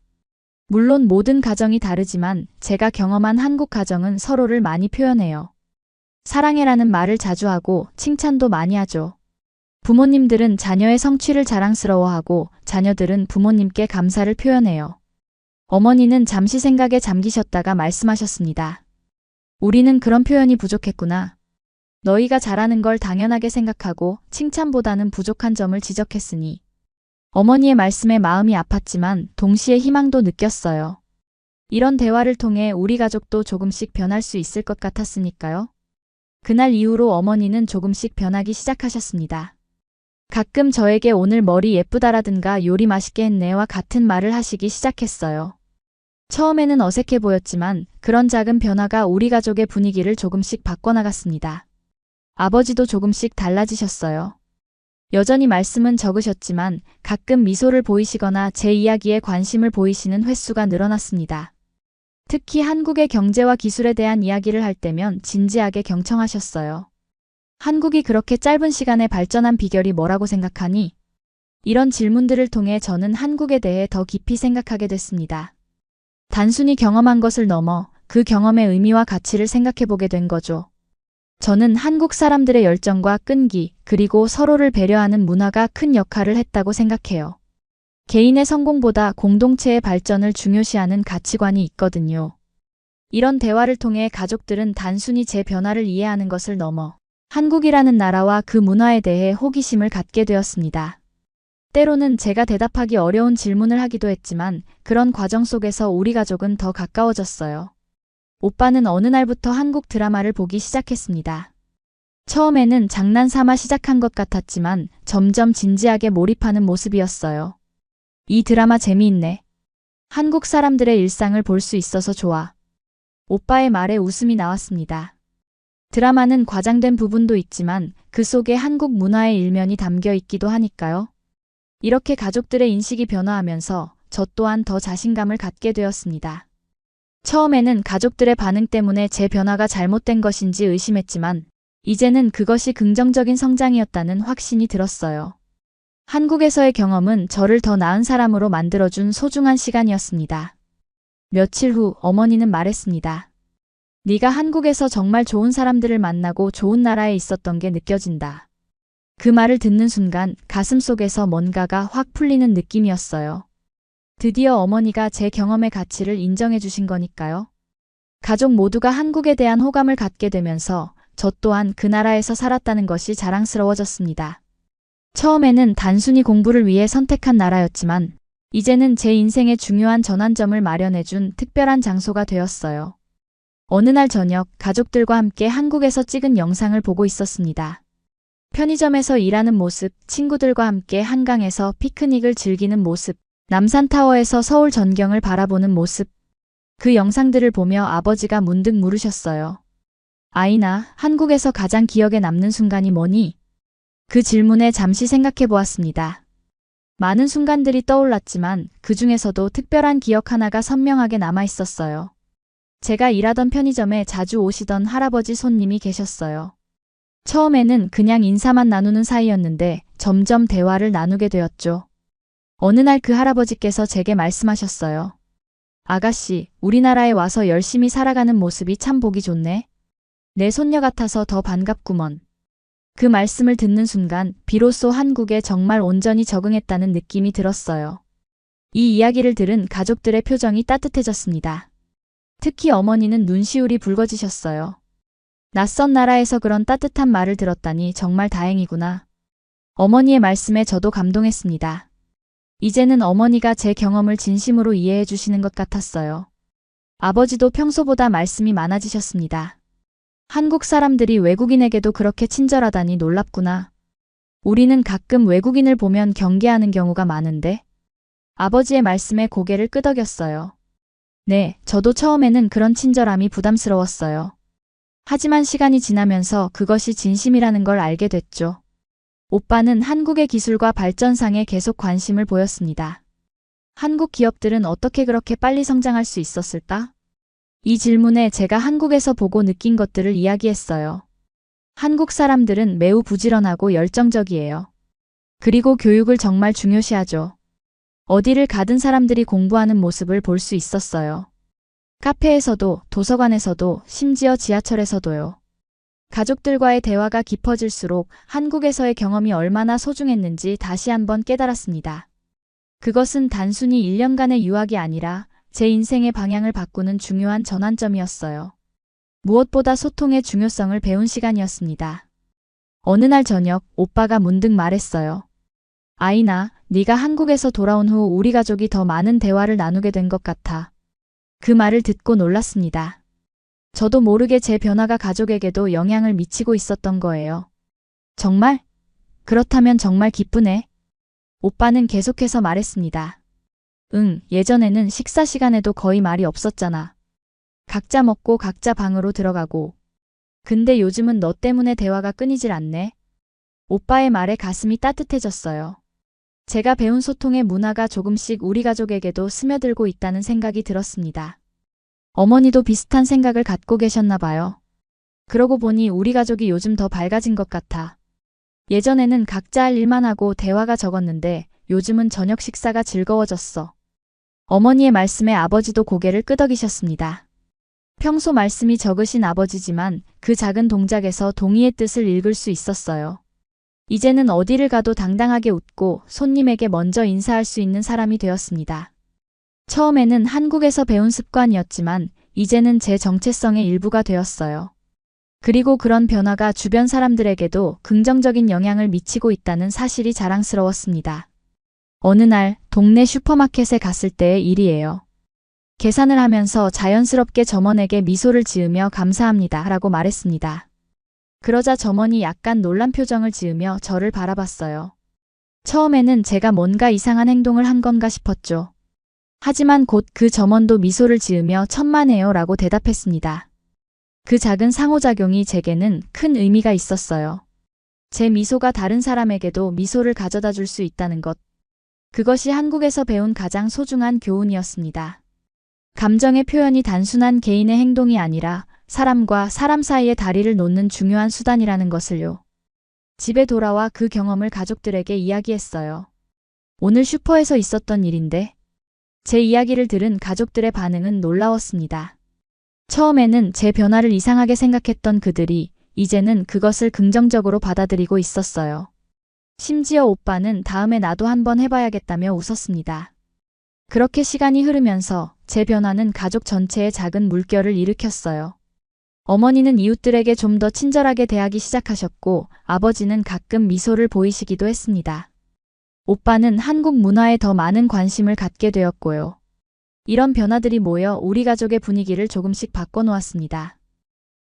물론 모든 가정이 다르지만 제가 경험한 한국 가정은 서로를 많이 표현해요. 사랑해라는 말을 자주 하고 칭찬도 많이 하죠. 부모님들은 자녀의 성취를 자랑스러워하고 자녀들은 부모님께 감사를 표현해요. 어머니는 잠시 생각에 잠기셨다가 말씀하셨습니다. 우리는 그런 표현이 부족했구나. 너희가 잘하는 걸 당연하게 생각하고 칭찬보다는 부족한 점을 지적했으니. 어머니의 말씀에 마음이 아팠지만 동시에 희망도 느꼈어요. 이런 대화를 통해 우리 가족도 조금씩 변할 수 있을 것 같았으니까요. 그날 이후로 어머니는 조금씩 변하기 시작하셨습니다. 가끔 저에게 오늘 머리 예쁘다라든가 요리 맛있게 했네와 같은 말을 하시기 시작했어요. 처음에는 어색해 보였지만 그런 작은 변화가 우리 가족의 분위기를 조금씩 바꿔나갔습니다. 아버지도 조금씩 달라지셨어요. 여전히 말씀은 적으셨지만 가끔 미소를 보이시거나 제 이야기에 관심을 보이시는 횟수가 늘어났습니다. 특히 한국의 경제와 기술에 대한 이야기를 할 때면 진지하게 경청하셨어요. 한국이 그렇게 짧은 시간에 발전한 비결이 뭐라고 생각하니? 이런 질문들을 통해 저는 한국에 대해 더 깊이 생각하게 됐습니다. 단순히 경험한 것을 넘어 그 경험의 의미와 가치를 생각해보게 된 거죠. 저는 한국 사람들의 열정과 끈기, 그리고 서로를 배려하는 문화가 큰 역할을 했다고 생각해요. 개인의 성공보다 공동체의 발전을 중요시하는 가치관이 있거든요. 이런 대화를 통해 가족들은 단순히 제 변화를 이해하는 것을 넘어 한국이라는 나라와 그 문화에 대해 호기심을 갖게 되었습니다. 때로는 제가 대답하기 어려운 질문을 하기도 했지만 그런 과정 속에서 우리 가족은 더 가까워졌어요. 오빠는 어느 날부터 한국 드라마를 보기 시작했습니다. 처음에는 장난삼아 시작한 것 같았지만 점점 진지하게 몰입하는 모습이었어요. 이 드라마 재미있네. 한국 사람들의 일상을 볼 수 있어서 좋아. 오빠의 말에 웃음이 나왔습니다. 드라마는 과장된 부분도 있지만 그 속에 한국 문화의 일면이 담겨 있기도 하니까요. 이렇게 가족들의 인식이 변화하면서 저 또한 더 자신감을 갖게 되었습니다. 처음에는 가족들의 반응 때문에 제 변화가 잘못된 것인지 의심했지만 이제는 그것이 긍정적인 성장이었다는 확신이 들었어요. 한국에서의 경험은 저를 더 나은 사람으로 만들어준 소중한 시간이었습니다. 며칠 후 어머니는 말했습니다. 네가 한국에서 정말 좋은 사람들을 만나고 좋은 나라에 있었던 게 느껴진다. 그 말을 듣는 순간 가슴속에서 뭔가가 확 풀리는 느낌이었어요. 드디어 어머니가 제 경험의 가치를 인정해 주신 거니까요. 가족 모두가 한국에 대한 호감을 갖게 되면서 저 또한 그 나라에서 살았다는 것이 자랑스러워졌습니다. 처음에는 단순히 공부를 위해 선택한 나라였지만 이제는 제 인생의 중요한 전환점을 마련해준 특별한 장소가 되었어요. 어느 날 저녁 가족들과 함께 한국에서 찍은 영상을 보고 있었습니다. 편의점에서 일하는 모습, 친구들과 함께 한강에서 피크닉을 즐기는 모습, 남산타워에서 서울 전경을 바라보는 모습. 그 영상들을 보며 아버지가 문득 물으셨어요. 아이나, 한국에서 가장 기억에 남는 순간이 뭐니? 그 질문에 잠시 생각해 보았습니다. 많은 순간들이 떠올랐지만 그 중에서도 특별한 기억 하나가 선명하게 남아 있었어요. 제가 일하던 편의점에 자주 오시던 할아버지 손님이 계셨어요. 처음에는 그냥 인사만 나누는 사이였는데 점점 대화를 나누게 되었죠. 어느 날 그 할아버지께서 제게 말씀하셨어요. 아가씨, 우리나라에 와서 열심히 살아가는 모습이 참 보기 좋네. 내 손녀 같아서 더 반갑구먼. 그 말씀을 듣는 순간 비로소 한국에 정말 온전히 적응했다는 느낌이 들었어요. 이 이야기를 들은 가족들의 표정이 따뜻해졌습니다. 특히 어머니는 눈시울이 붉어지셨어요. 낯선 나라에서 그런 따뜻한 말을 들었다니 정말 다행이구나. 어머니의 말씀에 저도 감동했습니다. 이제는 어머니가 제 경험을 진심으로 이해해 주시는 것 같았어요. 아버지도 평소보다 말씀이 많아지셨습니다. 한국 사람들이 외국인에게도 그렇게 친절하다니 놀랍구나. 우리는 가끔 외국인을 보면 경계하는 경우가 많은데. 아버지의 말씀에 고개를 끄덕였어요. 네, 저도 처음에는 그런 친절함이 부담스러웠어요. 하지만 시간이 지나면서 그것이 진심이라는 걸 알게 됐죠. 오빠는 한국의 기술과 발전상에 계속 관심을 보였습니다. 한국 기업들은 어떻게 그렇게 빨리 성장할 수 있었을까? 이 질문에 제가 한국에서 보고 느낀 것들을 이야기했어요. 한국 사람들은 매우 부지런하고 열정적이에요. 그리고 교육을 정말 중요시하죠. 어디를 가든 사람들이 공부하는 모습을 볼 수 있었어요. 카페에서도, 도서관에서도, 심지어 지하철에서도요. 가족들과의 대화가 깊어질수록 한국에서의 경험이 얼마나 소중했는지 다시 한번 깨달았습니다. 그것은 단순히 1년간의 유학이 아니라 제 인생의 방향을 바꾸는 중요한 전환점이었어요. 무엇보다 소통의 중요성을 배운 시간이었습니다. 어느 날 저녁 오빠가 문득 말했어요. 아이나, 네가 한국에서 돌아온 후 우리 가족이 더 많은 대화를 나누게 된 것 같아. 그 말을 듣고 놀랐습니다. 저도 모르게 제 변화가 가족에게도 영향을 미치고 있었던 거예요. 정말? 그렇다면 정말 기쁘네. 오빠는 계속해서 말했습니다. 응, 예전에는 식사 시간에도 거의 말이 없었잖아. 각자 먹고 각자 방으로 들어가고. 근데 요즘은 너 때문에 대화가 끊이질 않네. 오빠의 말에 가슴이 따뜻해졌어요. 제가 배운 소통의 문화가 조금씩 우리 가족에게도 스며들고 있다는 생각이 들었습니다. 어머니도 비슷한 생각을 갖고 계셨나 봐요. 그러고 보니 우리 가족이 요즘 더 밝아진 것 같아. 예전에는 각자 할 일만 하고 대화가 적었는데 요즘은 저녁 식사가 즐거워졌어. 어머니의 말씀에 아버지도 고개를 끄덕이셨습니다. 평소 말씀이 적으신 아버지지만 그 작은 동작에서 동의의 뜻을 읽을 수 있었어요. 이제는 어디를 가도 당당하게 웃고 손님에게 먼저 인사할 수 있는 사람이 되었습니다. 처음에는 한국에서 배운 습관이었지만 이제는 제 정체성의 일부가 되었어요. 그리고 그런 변화가 주변 사람들에게도 긍정적인 영향을 미치고 있다는 사실이 자랑스러웠습니다. 어느 날 동네 슈퍼마켓에 갔을 때의 일이에요. 계산을 하면서 자연스럽게 점원에게 미소를 지으며 감사합니다 라고 말했습니다. 그러자 점원이 약간 놀란 표정을 지으며 저를 바라봤어요. 처음에는 제가 뭔가 이상한 행동을 한 건가 싶었죠. 하지만 곧 그 점원도 미소를 지으며 천만에요 라고 대답했습니다. 그 작은 상호작용이 제게는 큰 의미가 있었어요. 제 미소가 다른 사람에게도 미소를 가져다 줄 수 있다는 것. 그것이 한국에서 배운 가장 소중한 교훈이었습니다. 감정의 표현이 단순한 개인의 행동이 아니라 사람과 사람 사이의 다리를 놓는 중요한 수단이라는 것을요. 집에 돌아와 그 경험을 가족들에게 이야기했어요. 오늘 슈퍼에서 있었던 일인데 제 이야기를 들은 가족들의 반응은 놀라웠습니다. 처음에는 제 변화를 이상하게 생각했던 그들이 이제는 그것을 긍정적으로 받아들이고 있었어요. 심지어 오빠는 다음에 나도 한번 해봐야겠다며 웃었습니다. 그렇게 시간이 흐르면서 제 변화는 가족 전체에 작은 물결을 일으켰어요. 어머니는 이웃들에게 좀 더 친절하게 대하기 시작하셨고 아버지는 가끔 미소를 보이시기도 했습니다. 오빠는 한국 문화에 더 많은 관심을 갖게 되었고요. 이런 변화들이 모여 우리 가족의 분위기를 조금씩 바꿔놓았습니다.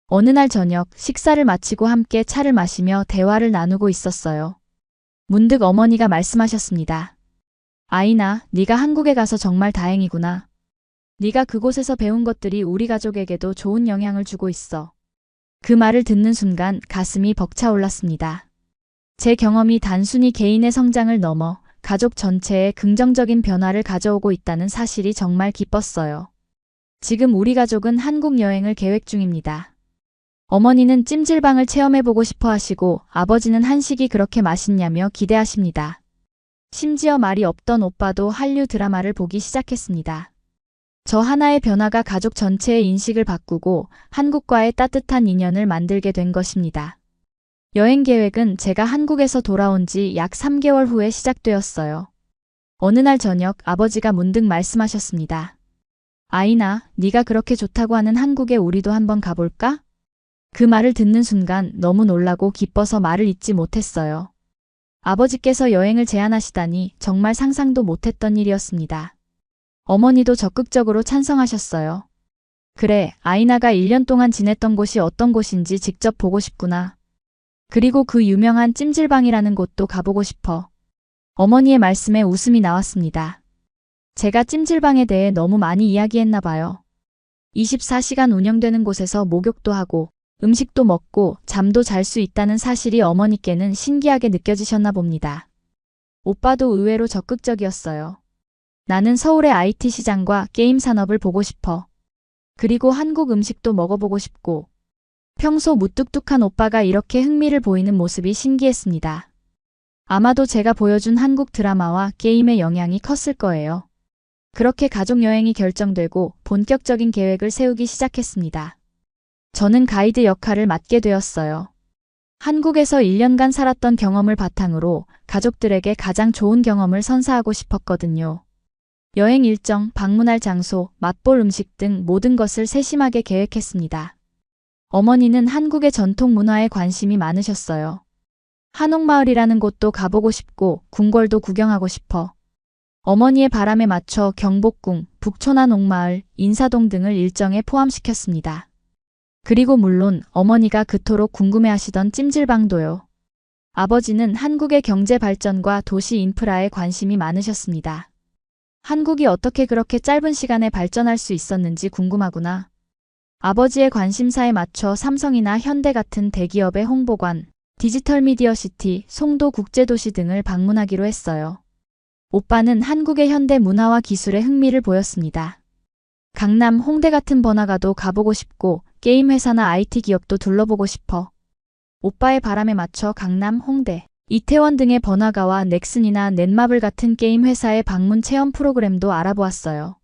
어느 날 저녁 식사를 마치고 함께 차를 마시며 대화를 나누고 있었어요. 문득 어머니가 말씀하셨습니다. 아이나, 네가 한국에 가서 정말 다행이구나. 네가 그곳에서 배운 것들이 우리 가족에게도 좋은 영향을 주고 있어. 그 말을 듣는 순간 가슴이 벅차올랐습니다. 제 경험이 단순히 개인의 성장을 넘어 가족 전체에 긍정적인 변화를 가져오고 있다는 사실이 정말 기뻤어요. 지금 우리 가족은 한국 여행을 계획 중입니다. 어머니는 찜질방을 체험해보고 싶어 하시고 아버지는 한식이 그렇게 맛있냐며 기대하십니다. 심지어 말이 없던 오빠도 한류 드라마를 보기 시작했습니다. 저 하나의 변화가 가족 전체의 인식을 바꾸고 한국과의 따뜻한 인연을 만들게 된 것입니다. 여행 계획은 제가 한국에서 돌아온 지 약 3개월 후에 시작되었어요. 어느 날 저녁 아버지가 문득 말씀하셨습니다. 아이나, 네가 그렇게 좋다고 하는 한국에 우리도 한번 가볼까? 그 말을 듣는 순간 너무 놀라고 기뻐서 말을 잇지 못했어요. 아버지께서 여행을 제안하시다니 정말 상상도 못했던 일이었습니다. 어머니도 적극적으로 찬성하셨어요. 그래, 아이나가 1년 동안 지냈던 곳이 어떤 곳인지 직접 보고 싶구나. 그리고 그 유명한 찜질방이라는 곳도 가보고 싶어. 어머니의 말씀에 웃음이 나왔습니다. 제가 찜질방에 대해 너무 많이 이야기했나 봐요. 24시간 운영되는 곳에서 목욕도 하고 음식도 먹고 잠도 잘 수 있다는 사실이 어머니께는 신기하게 느껴지셨나 봅니다. 오빠도 의외로 적극적이었어요. 나는 서울의 IT 시장과 게임 산업을 보고 싶어. 그리고 한국 음식도 먹어보고 싶고. 평소 무뚝뚝한 오빠가 이렇게 흥미를 보이는 모습이 신기했습니다. 아마도 제가 보여준 한국 드라마와 게임의 영향이 컸을 거예요. 그렇게 가족 여행이 결정되고 본격적인 계획을 세우기 시작했습니다. 저는 가이드 역할을 맡게 되었어요. 한국에서 1년간 살았던 경험을 바탕으로 가족들에게 가장 좋은 경험을 선사하고 싶었거든요. 여행 일정, 방문할 장소, 맛볼 음식 등 모든 것을 세심하게 계획했습니다. 어머니는 한국의 전통 문화에 관심이 많으셨어요. 한옥마을이라는 곳도 가보고 싶고 궁궐도 구경하고 싶어. 어머니의 바람에 맞춰 경복궁, 북촌한 옥마을, 인사동 등을 일정에 포함시켰습니다. 그리고 물론 어머니가 그토록 궁금해하시던 찜질방도요. 아버지는 한국의 경제 발전과 도시 인프라에 관심이 많으셨습니다. 한국이 어떻게 그렇게 짧은 시간에 발전할 수 있었는지 궁금하구나. 아버지의 관심사에 맞춰 삼성이나 현대 같은 대기업의 홍보관, 디지털 미디어 시티, 송도 국제도시 등을 방문하기로 했어요. 오빠는 한국의 현대 문화와 기술에 흥미를 보였습니다. 강남, 홍대 같은 번화가도 가보고 싶고 게임 회사나 IT 기업도 둘러보고 싶어. 오빠의 바람에 맞춰 강남, 홍대, 이태원 등의 번화가와 넥슨이나 넷마블 같은 게임 회사의 방문 체험 프로그램도 알아보았어요.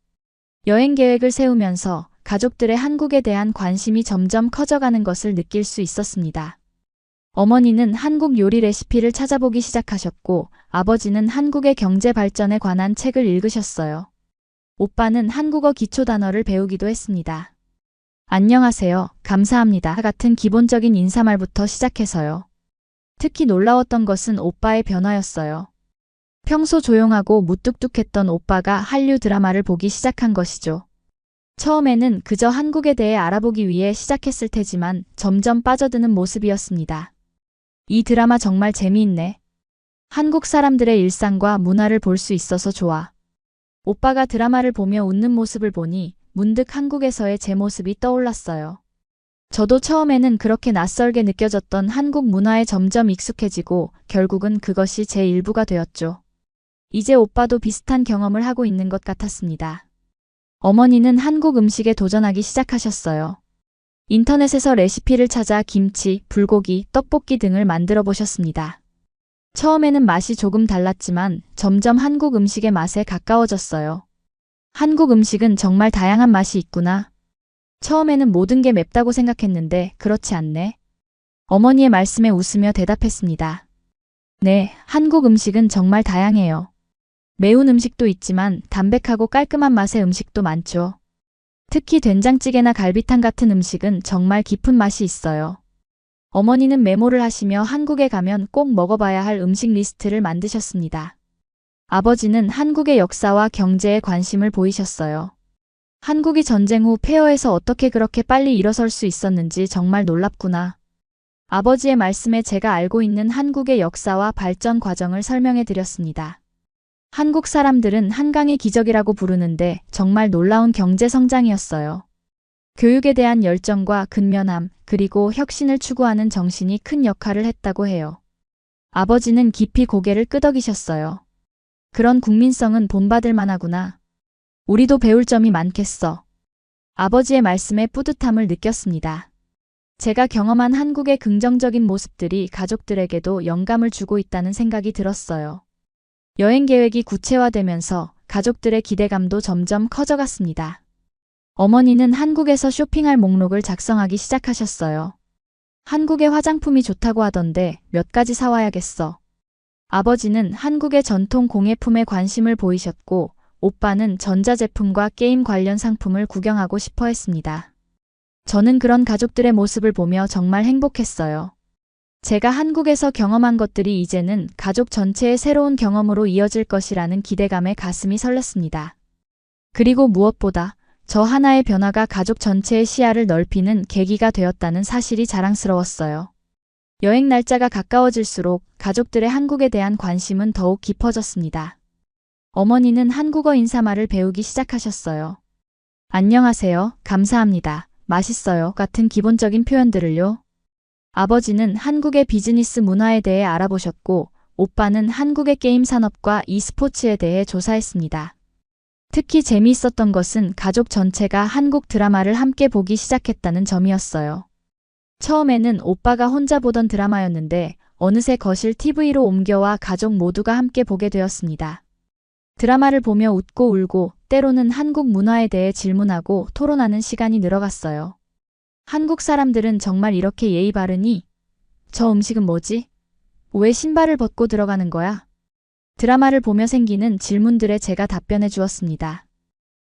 여행 계획을 세우면서 가족들의 한국에 대한 관심이 점점 커져가는 것을 느낄 수 있었습니다. 어머니는 한국 요리 레시피를 찾아보기 시작하셨고 아버지는 한국의 경제 발전에 관한 책을 읽으셨어요. 오빠는 한국어 기초 단어를 배우기도 했습니다. 안녕하세요, 감사합니다 같은 기본적인 인사말부터 시작해서요. 특히 놀라웠던 것은 오빠의 변화였어요. 평소 조용하고 무뚝뚝했던 오빠가 한류 드라마를 보기 시작한 것이죠. 처음에는 그저 한국에 대해 알아보기 위해 시작했을 테지만 점점 빠져드는 모습이었습니다. 이 드라마 정말 재미있네. 한국 사람들의 일상과 문화를 볼 수 있어서 좋아. 오빠가 드라마를 보며 웃는 모습을 보니 문득 한국에서의 제 모습이 떠올랐어요. 저도 처음에는 그렇게 낯설게 느껴졌던 한국 문화에 점점 익숙해지고 결국은 그것이 제 일부가 되었죠. 이제 오빠도 비슷한 경험을 하고 있는 것 같았습니다. 어머니는 한국 음식에 도전하기 시작하셨어요. 인터넷에서 레시피를 찾아 김치, 불고기, 떡볶이 등을 만들어 보셨습니다. 처음에는 맛이 조금 달랐지만 점점 한국 음식의 맛에 가까워졌어요. 한국 음식은 정말 다양한 맛이 있구나. 처음에는 모든 게 맵다고 생각했는데 그렇지 않네. 어머니의 말씀에 웃으며 대답했습니다. 네, 한국 음식은 정말 다양해요. 매운 음식도 있지만 담백하고 깔끔한 맛의 음식도 많죠. 특히 된장찌개나 갈비탕 같은 음식은 정말 깊은 맛이 있어요. 어머니는 메모를 하시며 한국에 가면 꼭 먹어봐야 할 음식 리스트를 만드셨습니다. 아버지는 한국의 역사와 경제에 관심을 보이셨어요. 한국이 전쟁 후 폐허에서 어떻게 그렇게 빨리 일어설 수 있었는지 정말 놀랍구나. 아버지의 말씀에 제가 알고 있는 한국의 역사와 발전 과정을 설명해 드렸습니다. 한국 사람들은 한강의 기적이라고 부르는데 정말 놀라운 경제 성장이었어요. 교육에 대한 열정과 근면함, 그리고 혁신을 추구하는 정신이 큰 역할을 했다고 해요. 아버지는 깊이 고개를 끄덕이셨어요. 그런 국민성은 본받을 만하구나. 우리도 배울 점이 많겠어. 아버지의 말씀에 뿌듯함을 느꼈습니다. 제가 경험한 한국의 긍정적인 모습들이 가족들에게도 영감을 주고 있다는 생각이 들었어요. 여행 계획이 구체화되면서 가족들의 기대감도 점점 커져갔습니다. 어머니는 한국에서 쇼핑할 목록을 작성하기 시작하셨어요. 한국의 화장품이 좋다고 하던데 몇 가지 사와야겠어. 아버지는 한국의 전통 공예품에 관심을 보이셨고 오빠는 전자제품과 게임 관련 상품을 구경하고 싶어 했습니다. 저는 그런 가족들의 모습을 보며 정말 행복했어요. 제가 한국에서 경험한 것들이 이제는 가족 전체의 새로운 경험으로 이어질 것이라는 기대감에 가슴이 설렜습니다. 그리고 무엇보다 저 하나의 변화가 가족 전체의 시야를 넓히는 계기가 되었다는 사실이 자랑스러웠어요. 여행 날짜가 가까워질수록 가족들의 한국에 대한 관심은 더욱 깊어졌습니다. 어머니는 한국어 인사말을 배우기 시작하셨어요. 안녕하세요, 감사합니다, 맛있어요 같은 기본적인 표현들을요. 아버지는 한국의 비즈니스 문화에 대해 알아보셨고 오빠는 한국의 게임 산업과 e스포츠에 대해 조사했습니다. 특히 재미있었던 것은 가족 전체가 한국 드라마를 함께 보기 시작했다는 점이었어요. 처음에는 오빠가 혼자 보던 드라마였는데 어느새 거실 TV로 옮겨와 가족 모두가 함께 보게 되었습니다. 드라마를 보며 웃고 울고 때로는 한국 문화에 대해 질문하고 토론하는 시간이 늘어갔어요. 한국 사람들은 정말 이렇게 예의 바르니? 저 음식은 뭐지? 왜 신발을 벗고 들어가는 거야? 드라마를 보며 생기는 질문들에 제가 답변해 주었습니다.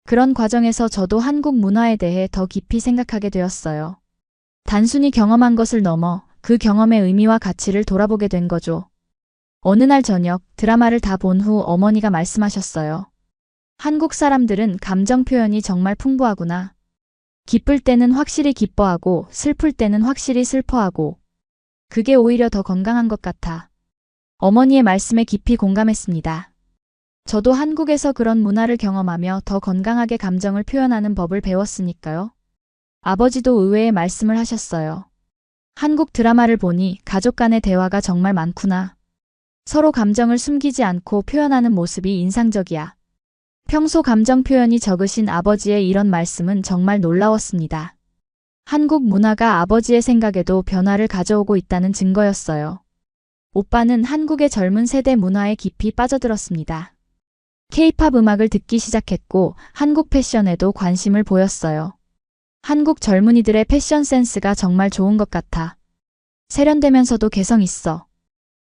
그런 과정에서 저도 한국 문화에 대해 더 깊이 생각하게 되었어요. 단순히 경험한 것을 넘어 그 경험의 의미와 가치를 돌아보게 된 거죠. 어느 날 저녁 드라마를 다 본 후 어머니가 말씀하셨어요. 한국 사람들은 감정 표현이 정말 풍부하구나. 기쁠 때는 확실히 기뻐하고 슬플 때는 확실히 슬퍼하고 그게 오히려 더 건강한 것 같아. 어머니의 말씀에 깊이 공감했습니다. 저도 한국에서 그런 문화를 경험하며 더 건강하게 감정을 표현하는 법을 배웠으니까요. 아버지도 의외의 말씀을 하셨어요. 한국 드라마를 보니 가족 간의 대화가 정말 많구나. 서로 감정을 숨기지 않고 표현하는 모습이 인상적이야. 평소 감정 표현이 적으신 아버지의 이런 말씀은 정말 놀라웠습니다. 한국 문화가 아버지의 생각에도 변화를 가져오고 있다는 증거였어요. 오빠는 한국의 젊은 세대 문화에 깊이 빠져들었습니다. K-팝 음악을 듣기 시작했고 한국 패션에도 관심을 보였어요. 한국 젊은이들의 패션 센스가 정말 좋은 것 같아. 세련되면서도 개성 있어.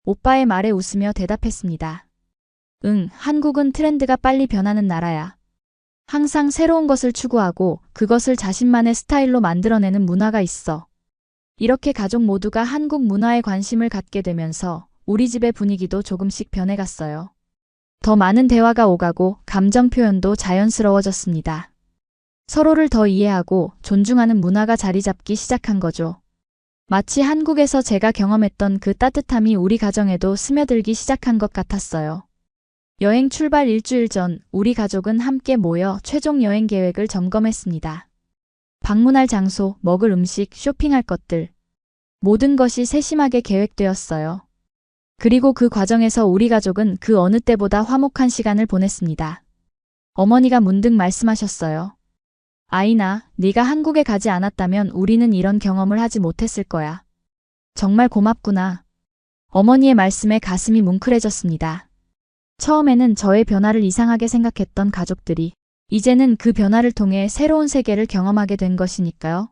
오빠의 말에 웃으며 대답했습니다. 응, 한국은 트렌드가 빨리 변하는 나라야. 항상 새로운 것을 추구하고 그것을 자신만의 스타일로 만들어내는 문화가 있어. 이렇게 가족 모두가 한국 문화에 관심을 갖게 되면서 우리 집의 분위기도 조금씩 변해갔어요. 더 많은 대화가 오가고 감정 표현도 자연스러워졌습니다. 서로를 더 이해하고 존중하는 문화가 자리 잡기 시작한 거죠. 마치 한국에서 제가 경험했던 그 따뜻함이 우리 가정에도 스며들기 시작한 것 같았어요. 여행 출발 일주일 전 우리 가족은 함께 모여 최종 여행 계획을 점검했습니다. 방문할 장소, 먹을 음식, 쇼핑할 것들. 모든 것이 세심하게 계획되었어요. 그리고 그 과정에서 우리 가족은 그 어느 때보다 화목한 시간을 보냈습니다. 어머니가 문득 말씀하셨어요. 아이나, 네가 한국에 가지 않았다면 우리는 이런 경험을 하지 못했을 거야. 정말 고맙구나. 어머니의 말씀에 가슴이 뭉클해졌습니다. 처음에는 저의 변화를 이상하게 생각했던 가족들이 이제는 그 변화를 통해 새로운 세계를 경험하게 된 것이니까요.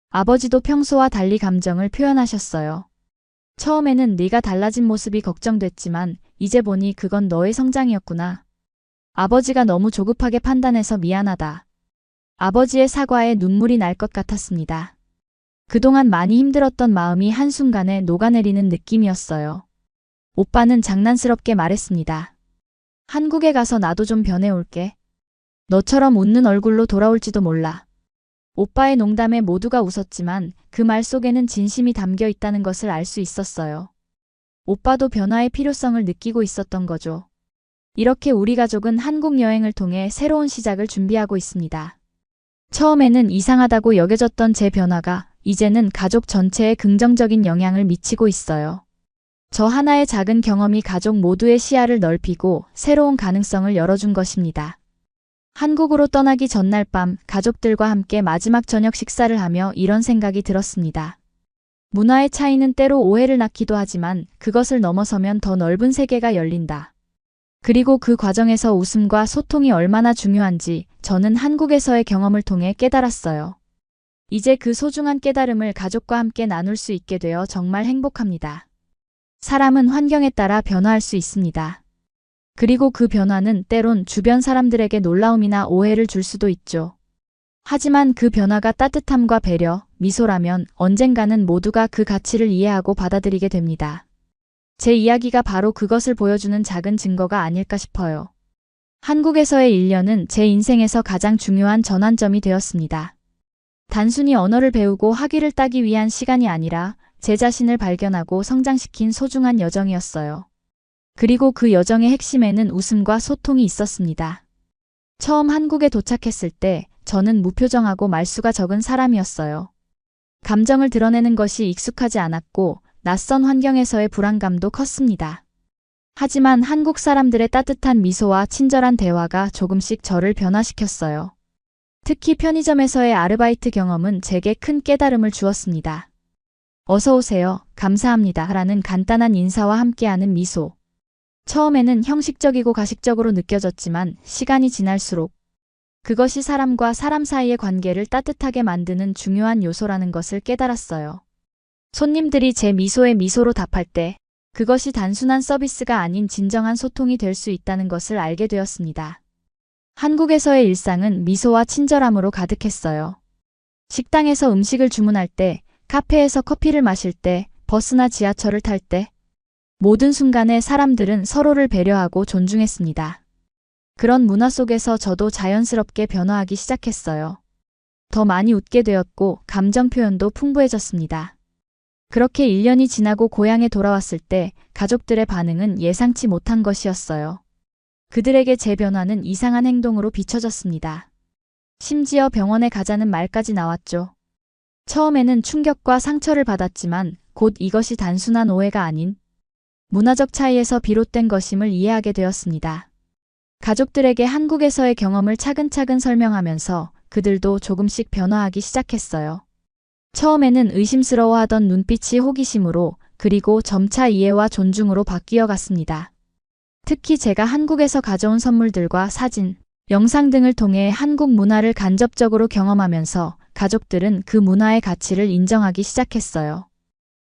아버지도 평소와 달리 감정을 표현하셨어요. 처음에는 네가 달라진 모습이 걱정됐지만 이제 보니 그건 너의 성장이었구나. 아버지가 너무 조급하게 판단해서 미안하다. 아버지의 사과에 눈물이 날 것 같았습니다. 그동안 많이 힘들었던 마음이 한순간에 녹아내리는 느낌이었어요. 오빠는 장난스럽게 말했습니다. 한국에 가서 나도 좀 변해올게. 너처럼 웃는 얼굴로 돌아올지도 몰라. 오빠의 농담에 모두가 웃었지만 그 말 속에는 진심이 담겨 있다는 것을 알 수 있었어요. 오빠도 변화의 필요성을 느끼고 있었던 거죠. 이렇게 우리 가족은 한국 여행을 통해 새로운 시작을 준비하고 있습니다. 처음에는 이상하다고 여겨졌던 제 변화가 이제는 가족 전체에 긍정적인 영향을 미치고 있어요. 저 하나의 작은 경험이 가족 모두의 시야를 넓히고 새로운 가능성을 열어준 것입니다. 한국으로 떠나기 전날 밤 가족들과 함께 마지막 저녁 식사를 하며 이런 생각이 들었습니다. 문화의 차이는 때로 오해를 낳기도 하지만 그것을 넘어서면 더 넓은 세계가 열린다. 그리고 그 과정에서 웃음과 소통이 얼마나 중요한지 저는 한국에서의 경험을 통해 깨달았어요. 이제 그 소중한 깨달음을 가족과 함께 나눌 수 있게 되어 정말 행복합니다. 사람은 환경에 따라 변화할 수 있습니다. 그리고 그 변화는 때론 주변 사람들에게 놀라움이나 오해를 줄 수도 있죠. 하지만 그 변화가 따뜻함과 배려, 미소라면 언젠가는 모두가 그 가치를 이해하고 받아들이게 됩니다. 제 이야기가 바로 그것을 보여주는 작은 증거가 아닐까 싶어요. 한국에서의 1년은 제 인생에서 가장 중요한 전환점이 되었습니다. 단순히 언어를 배우고 학위를 따기 위한 시간이 아니라 제 자신을 발견하고 성장시킨 소중한 여정이었어요. 그리고 그 여정의 핵심에는 웃음과 소통이 있었습니다. 처음 한국에 도착했을 때 저는 무표정하고 말수가 적은 사람이었어요. 감정을 드러내는 것이 익숙하지 않았고 낯선 환경에서의 불안감도 컸습니다. 하지만 한국 사람들의 따뜻한 미소와 친절한 대화가 조금씩 저를 변화시켰어요. 특히 편의점에서의 아르바이트 경험은 제게 큰 깨달음을 주었습니다. 어서 오세요, 감사합니다 라는 간단한 인사와 함께하는 미소. 처음에는 형식적이고 가식적으로 느껴졌지만 시간이 지날수록 그것이 사람과 사람 사이의 관계를 따뜻하게 만드는 중요한 요소라는 것을 깨달았어요. 손님들이 제 미소에 미소로 답할 때 그것이 단순한 서비스가 아닌 진정한 소통이 될 수 있다는 것을 알게 되었습니다. 한국에서의 일상은 미소와 친절함으로 가득했어요. 식당에서 음식을 주문할 때, 카페에서 커피를 마실 때, 버스나 지하철을 탈 때, 모든 순간에 사람들은 서로를 배려하고 존중했습니다. 그런 문화 속에서 저도 자연스럽게 변화하기 시작했어요. 더 많이 웃게 되었고 감정 표현도 풍부해졌습니다. 그렇게 1년이 지나고 고향에 돌아왔을 때 가족들의 반응은 예상치 못한 것이었어요. 그들에게 제 변화는 이상한 행동으로 비춰졌습니다. 심지어 병원에 가자는 말까지 나왔죠. 처음에는 충격과 상처를 받았지만 곧 이것이 단순한 오해가 아닌 문화적 차이에서 비롯된 것임을 이해하게 되었습니다. 가족들에게 한국에서의 경험을 차근차근 설명하면서 그들도 조금씩 변화하기 시작했어요. 처음에는 의심스러워하던 눈빛이 호기심으로, 그리고 점차 이해와 존중으로 바뀌어 갔습니다. 특히 제가 한국에서 가져온 선물들과 사진, 영상 등을 통해 한국 문화를 간접적으로 경험하면서 가족들은 그 문화의 가치를 인정하기 시작했어요.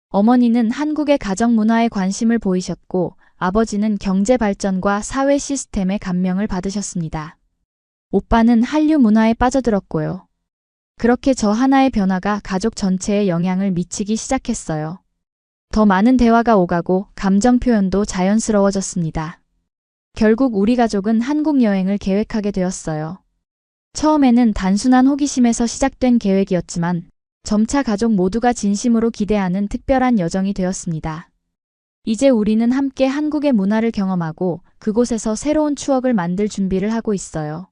어머니는 한국의 가정 문화에 관심을 보이셨고, 아버지는 경제 발전과 사회 시스템에 감명을 받으셨습니다. 오빠는 한류 문화에 빠져들었고요. 그렇게 저 하나의 변화가 가족 전체에 영향을 미치기 시작했어요. 더 많은 대화가 오가고 감정 표현도 자연스러워졌습니다. 결국 우리 가족은 한국 여행을 계획하게 되었어요. 처음에는 단순한 호기심에서 시작된 계획이었지만 점차 가족 모두가 진심으로 기대하는 특별한 여정이 되었습니다. 이제 우리는 함께 한국의 문화를 경험하고 그곳에서 새로운 추억을 만들 준비를 하고 있어요.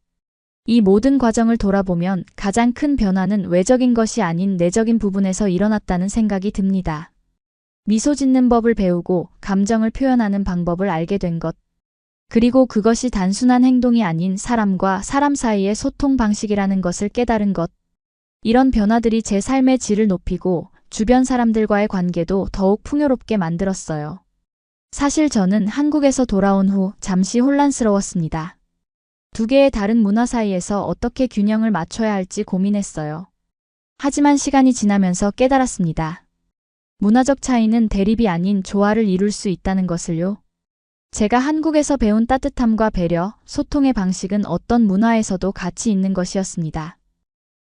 이 모든 과정을 돌아보면 가장 큰 변화는 외적인 것이 아닌 내적인 부분에서 일어났다는 생각이 듭니다. 미소 짓는 법을 배우고 감정을 표현하는 방법을 알게 된 것. 그리고 그것이 단순한 행동이 아닌 사람과 사람 사이의 소통 방식이라는 것을 깨달은 것. 이런 변화들이 제 삶의 질을 높이고 주변 사람들과의 관계도 더욱 풍요롭게 만들었어요. 사실 저는 한국에서 돌아온 후 잠시 혼란스러웠습니다. 두 개의 다른 문화 사이에서 어떻게 균형을 맞춰야 할지 고민했어요. 하지만 시간이 지나면서 깨달았습니다. 문화적 차이는 대립이 아닌 조화를 이룰 수 있다는 것을요. 제가 한국에서 배운 따뜻함과 배려, 소통의 방식은 어떤 문화에서도 가치 있는 것이었습니다.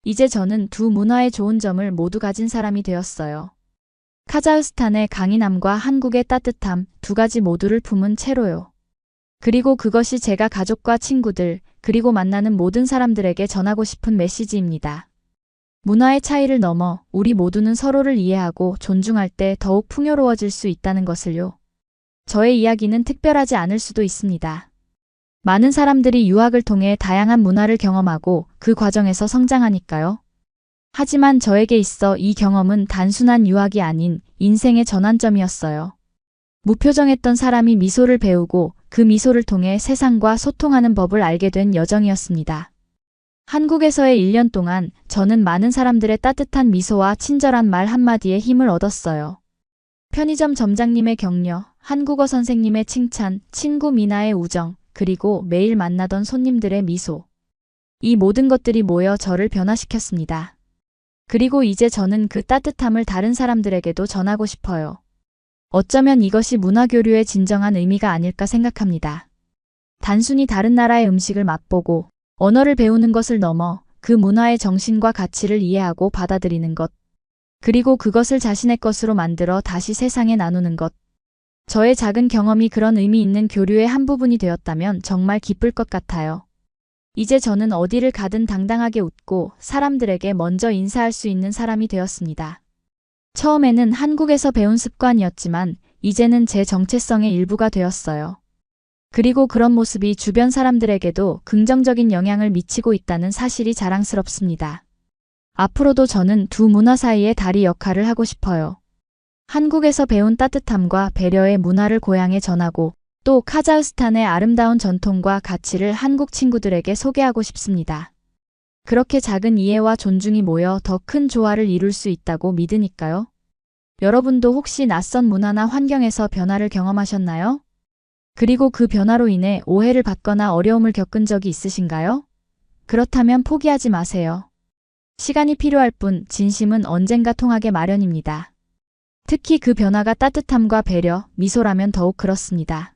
이제 저는 두 문화의 좋은 점을 모두 가진 사람이 되었어요. 카자흐스탄의 강인함과 한국의 따뜻함, 두 가지 모두를 품은 채로요. 그리고 그것이 제가 가족과 친구들, 그리고 만나는 모든 사람들에게 전하고 싶은 메시지입니다. 문화의 차이를 넘어 우리 모두는 서로를 이해하고 존중할 때 더욱 풍요로워질 수 있다는 것을요. 저의 이야기는 특별하지 않을 수도 있습니다. 많은 사람들이 유학을 통해 다양한 문화를 경험하고 그 과정에서 성장하니까요. 하지만 저에게 있어 이 경험은 단순한 유학이 아닌 인생의 전환점이었어요. 무표정했던 사람이 미소를 배우고 그 미소를 통해 세상과 소통하는 법을 알게 된 여정이었습니다. 한국에서의 1년 동안 저는 많은 사람들의 따뜻한 미소와 친절한 말 한마디에 힘을 얻었어요. 편의점 점장님의 격려, 한국어 선생님의 칭찬, 친구 미나의 우정, 그리고 매일 만나던 손님들의 미소. 이 모든 것들이 모여 저를 변화시켰습니다. 그리고 이제 저는 그 따뜻함을 다른 사람들에게도 전하고 싶어요. 어쩌면 이것이 문화교류의 진정한 의미가 아닐까 생각합니다. 단순히 다른 나라의 음식을 맛보고 언어를 배우는 것을 넘어 그 문화의 정신과 가치를 이해하고 받아들이는 것. 그리고 그것을 자신의 것으로 만들어 다시 세상에 나누는 것. 저의 작은 경험이 그런 의미 있는 교류의 한 부분이 되었다면 정말 기쁠 것 같아요. 이제 저는 어디를 가든 당당하게 웃고 사람들에게 먼저 인사할 수 있는 사람이 되었습니다. 처음에는 한국에서 배운 습관이었지만 이제는 제 정체성의 일부가 되었어요. 그리고 그런 모습이 주변 사람들에게도 긍정적인 영향을 미치고 있다는 사실이 자랑스럽습니다. 앞으로도 저는 두 문화 사이의 다리 역할을 하고 싶어요. 한국에서 배운 따뜻함과 배려의 문화를 고향에 전하고 또 카자흐스탄의 아름다운 전통과 가치를 한국 친구들에게 소개하고 싶습니다. 그렇게 작은 이해와 존중이 모여 더 큰 조화를 이룰 수 있다고 믿으니까요. 여러분도 혹시 낯선 문화나 환경에서 변화를 경험하셨나요? 그리고 그 변화로 인해 오해를 받거나 어려움을 겪은 적이 있으신가요? 그렇다면 포기하지 마세요. 시간이 필요할 뿐 진심은 언젠가 통하게 마련입니다. 특히 그 변화가 따뜻함과 배려, 미소라면 더욱 그렇습니다.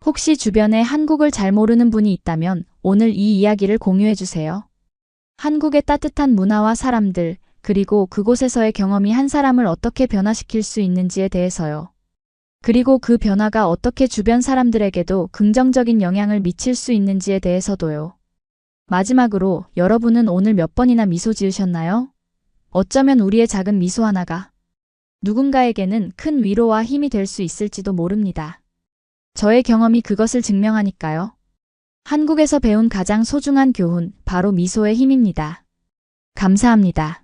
혹시 주변에 한국을 잘 모르는 분이 있다면 오늘 이 이야기를 공유해 주세요. 한국의 따뜻한 문화와 사람들, 그리고 그곳에서의 경험이 한 사람을 어떻게 변화시킬 수 있는지에 대해서요. 그리고 그 변화가 어떻게 주변 사람들에게도 긍정적인 영향을 미칠 수 있는지에 대해서도요. 마지막으로 여러분은 오늘 몇 번이나 미소 지으셨나요? 어쩌면 우리의 작은 미소 하나가 누군가에게는 큰 위로와 힘이 될 수 있을지도 모릅니다. 저의 경험이 그것을 증명하니까요. 한국에서 배운 가장 소중한 교훈, 바로 미소의 힘입니다. 감사합니다.